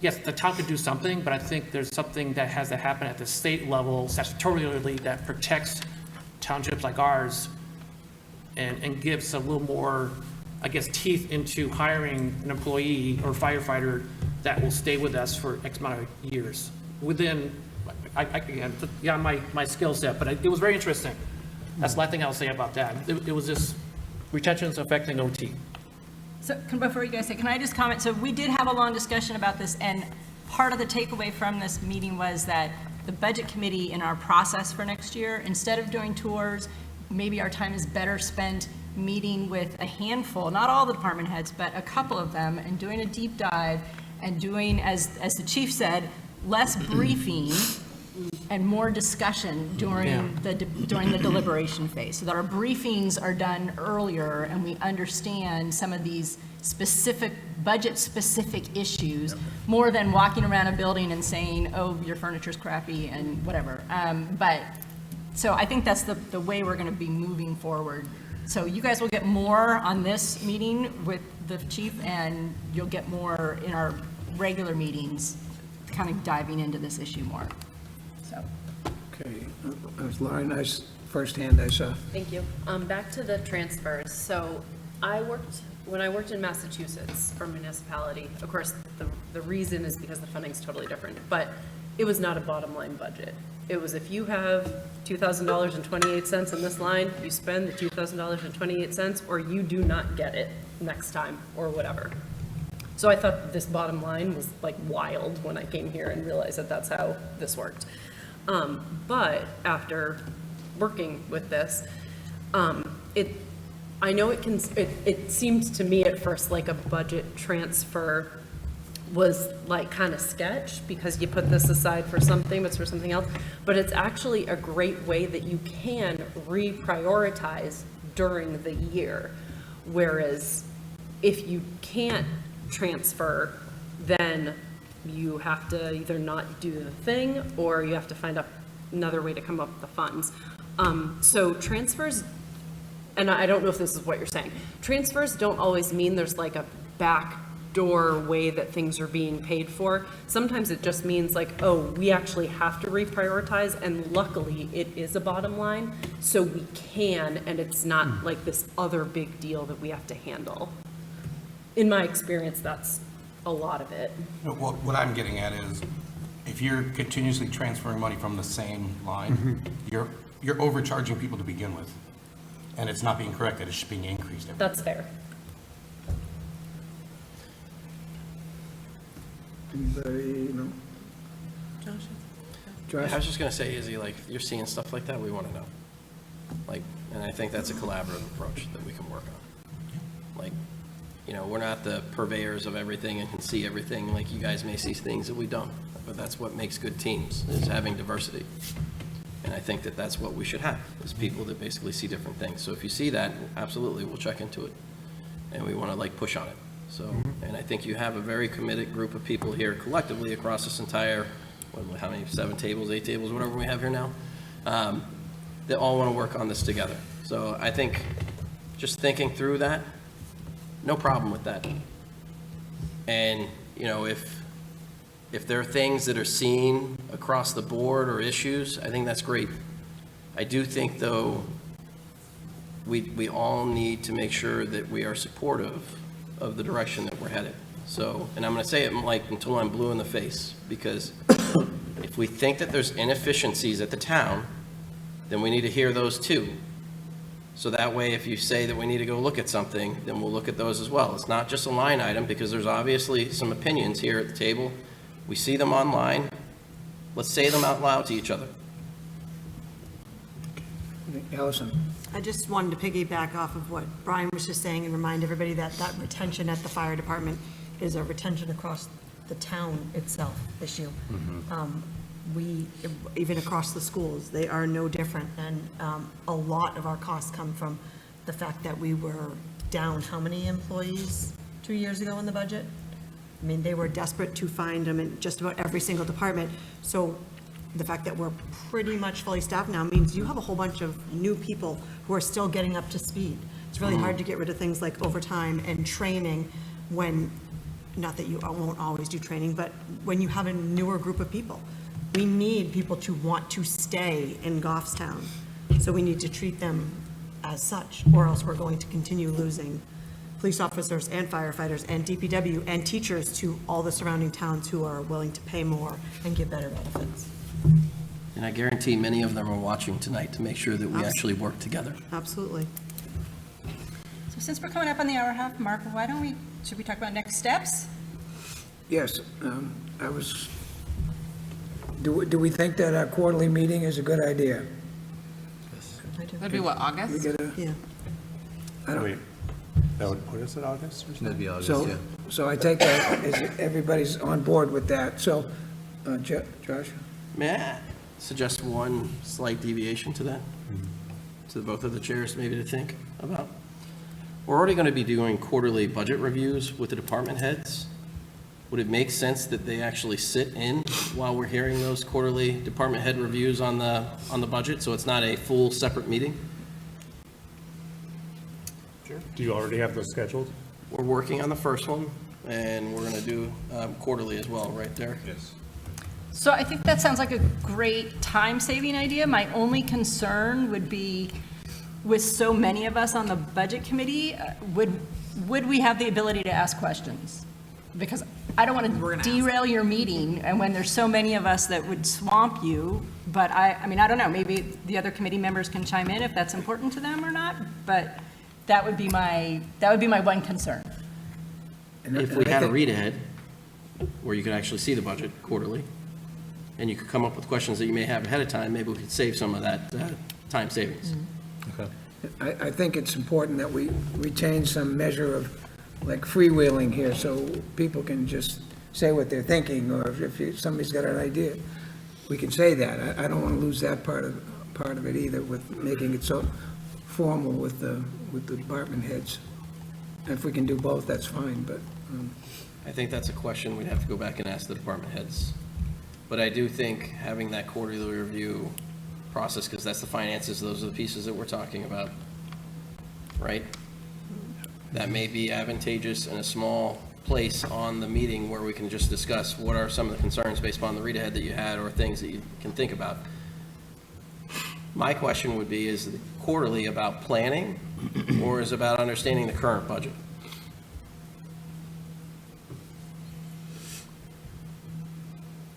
yes, the town could do something, but I think there's something that has to happen at the state level statutorily that protects townships like ours and gives a little more, I guess, teeth into hiring an employee or firefighter that will stay with us for X amount of years within, again, yeah, my skill set, but it was very interesting. That's the last thing I'll say about that. It was just retention's affecting OT. So, before you guys say, can I just comment? So we did have a long discussion about this, and part of the takeaway from this meeting was that the budget committee in our process for next year, instead of doing tours, maybe our time is better spent meeting with a handful, not all the department heads, but a couple of them, and doing a deep dive and doing, as the chief said, less briefing and more discussion during the deliberation phase, so that our briefings are done earlier and we understand some of these specific, budget-specific issues, more than walking around a building and saying, oh, your furniture's crappy and whatever. So I think that's the way we're going to be moving forward. So you guys will get more on this meeting with the chief, and you'll get more in our regular meetings, kind of diving into this issue more. So. Okay, that was Lauren, firsthand I saw. Thank you. Back to the transfers. So when I worked in Massachusetts for municipality, of course, the reason is because the funding's totally different, but it was not a bottom line budget. It was if you have $2,000.28 in this line, you spend the $2,000.28, or you do not get it next time, or whatever. So I thought this bottom line was like wild when I came here and realized that that's how this worked. But after working with this, I know it seemed to me at first like a budget transfer was like kind of sketch, because you put this aside for something, but it's for something else. But it's actually a great way that you can reprioritize during the year. Whereas if you can't transfer, then you have to either not do the thing, or you have to find another way to come up with the funds. So transfers, and I don't know if this is what you're saying, transfers don't always mean there's like a backdoor way that things are being paid for. Sometimes it just means like, oh, we actually have to reprioritize, and luckily it is a bottom line, so we can, and it's not like this other big deal that we have to handle. In my experience, that's a lot of it. What I'm getting at is, if you're continuously transferring money from the same line, you're overcharging people to begin with, and it's not being corrected, it's just being increased. That's fair. Anybody, no? Josh? I was just gonna say, Izzy, like, if you're seeing stuff like that, we wanna know. Like, and I think that's a collaborative approach that we can work on. Like, you know, we're not the purveyors of everything and can see everything, like you guys may see things that we don't, but that's what makes good teams, is having diversity. And I think that that's what we should have, is people that basically see different things. So if you see that, absolutely, we'll check into it. and we want to like push on it. So, and I think you have a very committed group of people here collectively across this entire, how many, 7 tables, 8 tables, whatever we have here now, that all want to work on this together. So I think just thinking through that, no problem with that. And, you know, if there are things that are seen across the board or issues, I think that's great. I do think, though, we all need to make sure that we are supportive of the direction that we're headed. So, and I'm going to say it like until I'm blue in the face, because if we think that there's inefficiencies at the town, then we need to hear those too. So that way, if you say that we need to go look at something, then we'll look at those as well. It's not just a line item, because there's obviously some opinions here at the table. We see them online. Let's say them out loud to each other. Allison? I just wanted to piggyback off of what Brian was just saying and remind everybody that that retention at the fire department is a retention across the town itself issue. We, even across the schools, they are no different. And a lot of our costs come from the fact that we were down how many employees 2 years ago in the budget? I mean, they were desperate to find them in just about every single department. So the fact that we're pretty much fully staffed now means you have a whole bunch of new people who are still getting up to speed. It's really hard to get rid of things like overtime and training when, not that you won't always do training, but when you have a newer group of people. We need people to want to stay in Goffstown. So we need to treat them as such, or else we're going to continue losing police officers and firefighters and DPW and teachers to all the surrounding towns who are willing to pay more and give better benefits. And I guarantee many of them are watching tonight to make sure that we actually work together. Absolutely. So since we're coming up on the hour and a half mark, why don't we, should we talk about next steps? Yes, do we think that our quarterly meeting is a good idea? That'd be what, We August? gotta, Yeah. I don't, Wait, that would put us at August or something? That'd be August, so, yeah. so I take that as everybody's on board with that. So, Josh? May I suggest one slight deviation to that? To both of the chairs, maybe to think about? We're already going to be doing quarterly budget reviews with the department heads. Would it make sense that they actually sit in while we're hearing those quarterly department head reviews on the budget, so it's not a full separate meeting? Do you already have those scheduled? We're working on the first one, and we're going to do quarterly as well, right there? Yes. So I think that sounds like a great time-saving idea. My only concern would be, with so many of us on the budget committee, would we have the ability to ask questions? Because I don't want to derail your meeting, and when there's so many of us that would swamp you, but I mean, I don't know, maybe the other committee members can chime in if that's important to them or not, but that would be my one concern. If we had a read ahead, where you could actually see the budget quarterly, and you could come up with questions that you may have ahead of time, maybe we could save some of that time savings. Okay. I think it's important that we retain some measure of, like, freewheeling here, so people can just say what they're thinking, or if somebody's got an idea, we can say that. I don't want to lose that part of it either, with making it so formal with the department heads. If we can do both, that's fine, but, I think that's a question we'd have to go back and ask the department heads. But I do think having that quarterly review process, because that's the finances, those are the pieces that we're talking about, right? That may be advantageous in a small place on the meeting where we can just discuss what are some of the concerns based upon the read ahead that you had, or things that you can think about. My question would be, is the quarterly about planning, or is it about understanding the current budget?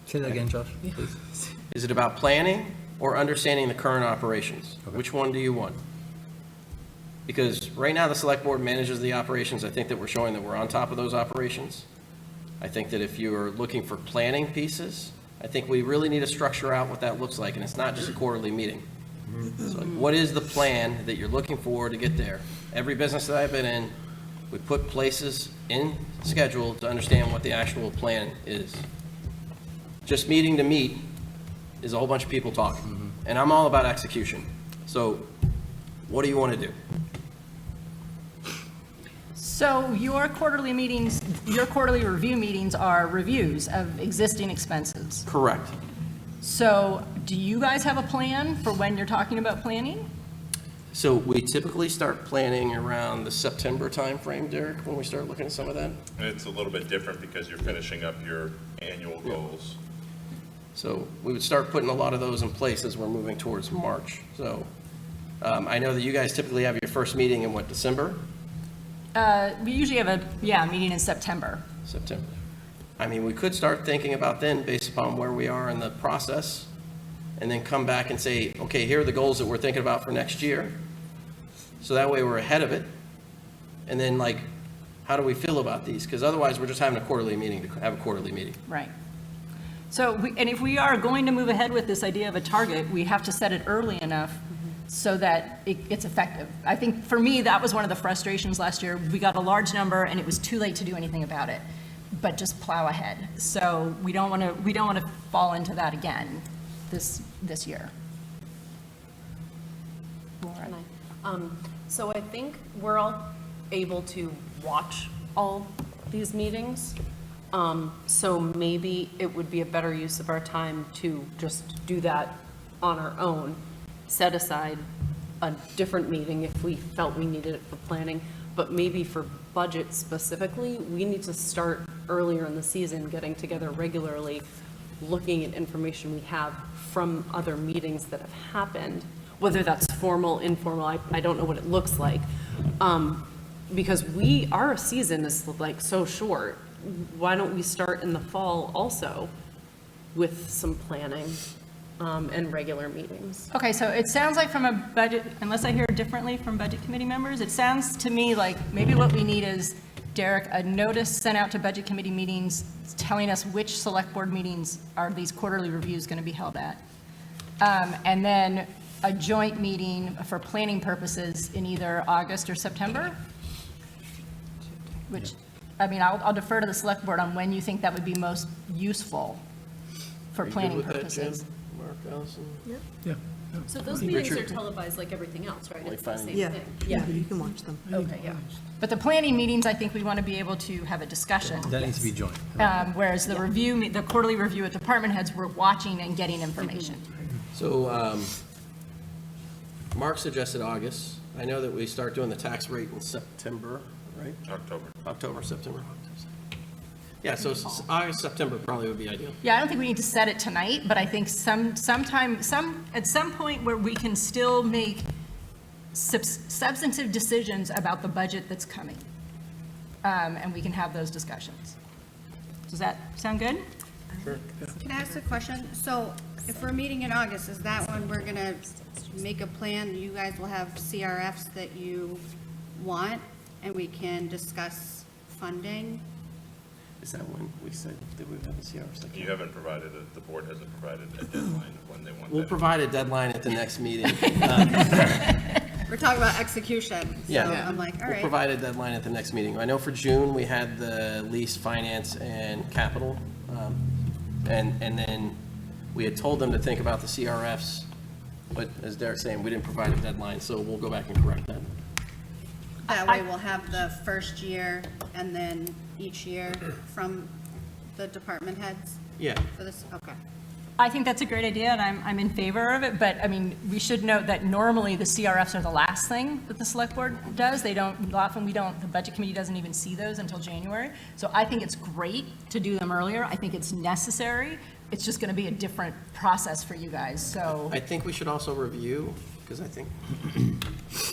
Say that again, Josh, please. Is it about planning or understanding the current operations? Which one do you want? Because right now, the select board manages the operations. I think that we're showing that we're on top of those operations. I think that if you're looking for planning pieces, I think we really need to structure out what that looks like, and it's not just a quarterly meeting. So what is the plan that you're looking for to get there? Every business that I've been in, we put places in schedule to understand what the actual plan is. Just meeting to meet is a whole bunch of people talking, and I'm all about execution. So what do you want to do? So your quarterly meetings, your quarterly review meetings are reviews of existing expenses. Correct. So do you guys have a plan for when you're talking about planning? So we typically start planning around the September timeframe, Derek, when we start looking at some of that. It's a little bit different because you're finishing up your annual goals. So we would start putting a lot of those in place as we're moving towards March. So I know that you guys typically have your first meeting in what, December? We usually have a meeting in September. September. I mean, we could start thinking about then, based upon where we are in the process, and then come back and say, okay, here are the goals that we're thinking about for next year. So that way we're ahead of it. And then like, how do we feel about these? Because otherwise, we're just having a quarterly meeting to have a quarterly meeting. Right. So, and if we are going to move ahead with this idea of a target, we have to set it early enough so that it's effective. I think for me, that was one of the frustrations last year. We got a large number and it was too late to do anything about it, but just plow ahead. So we don't want to fall into that again this year. Laura? So I think we're all able to watch all these meetings. So maybe it would be a better use of our time to just do that on our own, set aside a different meeting if we felt we needed it for planning, but maybe for budget specifically, we need to start earlier in the season, getting together regularly, looking at information we have from other meetings that have happened, whether that's formal, informal, I don't know what it looks like. Because our season is like so short. Why don't we start in the fall also with some planning and regular meetings? Okay, so it sounds like from a budget, unless I hear differently from budget committee members, it sounds to me like maybe what we need is, Derek, a notice sent out to budget committee meetings telling us which select board meetings are these quarterly reviews going to be held at. And then a joint meeting for planning purposes in either August or September, which, I mean, I'll defer to the select board on when you think that would be most useful for planning purposes. Mark, Allison? Yeah. So those meetings are televised like everything else, right? It's the same Yeah, thing. yeah, you can watch them. Okay, yeah. But the planning meetings, I think we want to be able to have a discussion. That needs to be joint. Whereas the review, the quarterly review at department heads, we're watching and getting information. So Mark suggested August. I know that we start doing the tax rate in September, right? October, September. Yeah, so August, September probably would be ideal. Yeah, I don't think we need to set it tonight, but I think at some point where we can still make substantive decisions about the budget that's coming. And we can have those discussions. Does that sound good? Sure. Can I ask a question? So if we're meeting in August, is that when we're gonna make a plan? You guys will have CRFs that you want, and we can discuss funding? Is that when we said that we would have a CR? You haven't provided, the board hasn't provided a deadline of when they want We'll that. provide a deadline at the next meeting. We're talking about execution, so Yeah. I'm like, all We'll right. provide a deadline at the next meeting. I know for June, we had the lease, finance, and capital. And then we had told them to think about the CRFs, but as Derek's saying, we didn't provide a deadline, so we'll go back and correct that. That way we'll have the first year and then each year from the department heads Yeah. for this, okay. I think that's a great idea, and I'm in favor of it, but, I mean, we should note that normally the CRFs are the last thing that the select board does. They don't, often we don't, the budget committee doesn't even see those until January. So I think it's great to do them earlier. I think it's necessary. It's just going to be a different process for you guys, so. I think we should also review, because I think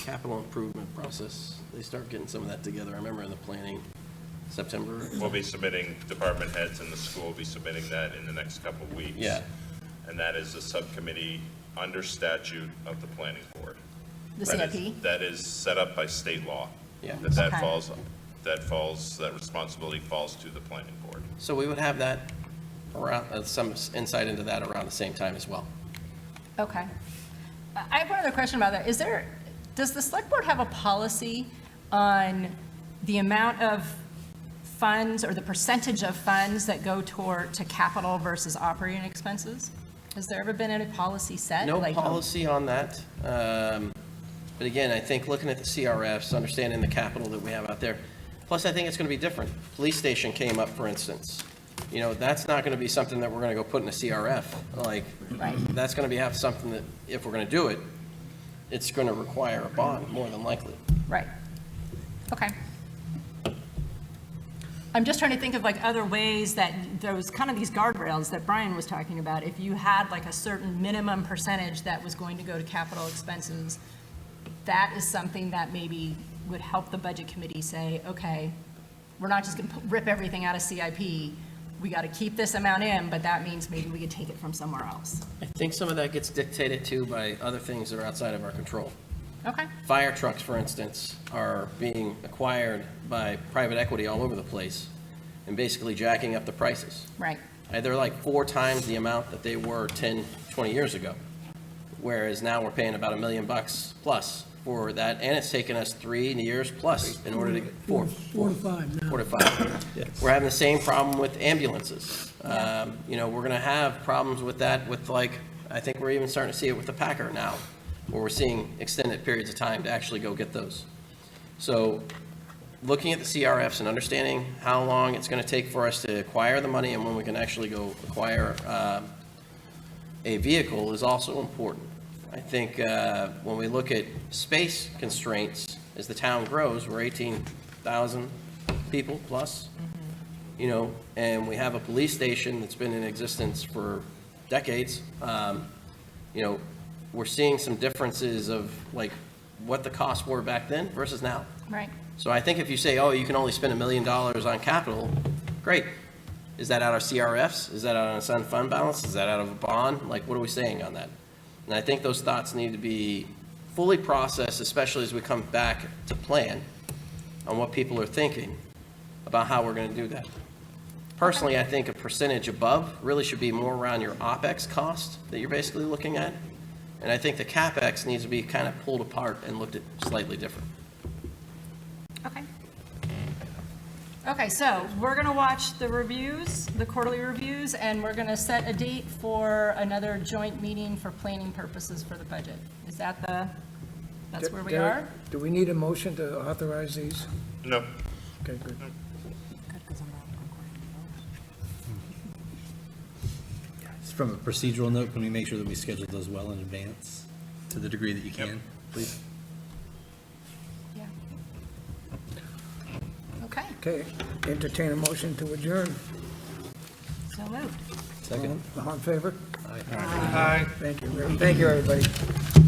capital improvement process, they start getting some of that together. I remember in the planning, September. We'll be submitting, department heads in the school will be submitting that in the next couple of weeks. Yeah. And that is a subcommittee under statute of the planning board. The That is- CIP? That is set up by state law. Yeah. That Okay. that responsibility falls to the planning board. So we would have that around, some insight into that around the same time as well. Okay. I have one other question about that. Does the select board have a policy on the amount of funds or the percentage of funds that go to capital versus operating expenses? Has there ever been any policy set? No Like- policy on that. But again, I think looking at the CRFs, understanding the capital that we have out there, Plus, I think it's going to be different. Police station came up, for instance. You know, that's not going to be something that we're going to go put in a CRF. Like, that's going to have something that, if we're going to do it, it's going to require a bond, more than likely. Right. Okay. I'm just trying to think of like other ways that there was kind of these guardrails that Brian was talking about. If you had like a certain minimum percentage that was going to go to capital expenses, that is something that maybe would help the budget committee say, okay, we're not just going to rip everything out of CIP. We got to keep this amount in, but that means maybe we could take it from somewhere else. I think some of that gets dictated too by other things that are outside of our control. Okay. Fire trucks, for instance, are being acquired by private equity all over the place and basically jacking up the prices. Right. They're like 4 times the amount that they were 10, 20 years ago. Whereas now we're paying about $1 million plus for that, and it's taken us 3 years plus in order to get 4 4 to 5 now. 4 to 5. We're having the same problem with ambulances. You know, we're going to have problems with that with like, I think we're even starting to see it with the Packer now, where we're seeing extended periods of time to actually go get those. So looking at the CRFs and understanding how long it's going to take for us to acquire the money and when we can actually go acquire a vehicle is also important. I think when we look at space constraints, as the town grows, we're 18,000 people plus, you know, and we have a police station that's been in existence for decades. You know, we're seeing some differences of like what the costs were back then versus now. Right. So I think if you say, oh, you can only spend $1 million on capital, great. Is that out of CRFs? Is that out of unassigned fund balance? Is that out of a bond? Like, what are we saying on that? And I think those thoughts need to be fully processed, especially as we come back to plan on what people are thinking about how we're going to do that. Personally, I think a percentage above really should be more around your OpEx cost that you're basically looking at. And I think the CapEx needs to be kind of pulled apart and looked at slightly different. Okay. Okay, so we're going to watch the reviews, the quarterly reviews, and we're going to set a date for another joint meeting for planning purposes for the budget. Is that that's where we Derek, are? Do we need a motion to authorize these? No. Okay, good. From a procedural note, can we make sure that we schedule those well in advance to the degree that you can, please? Yeah. Okay, Okay, entertain a motion to adjourn. so moved. Second? All in favor? Aye. Thank you, everybody.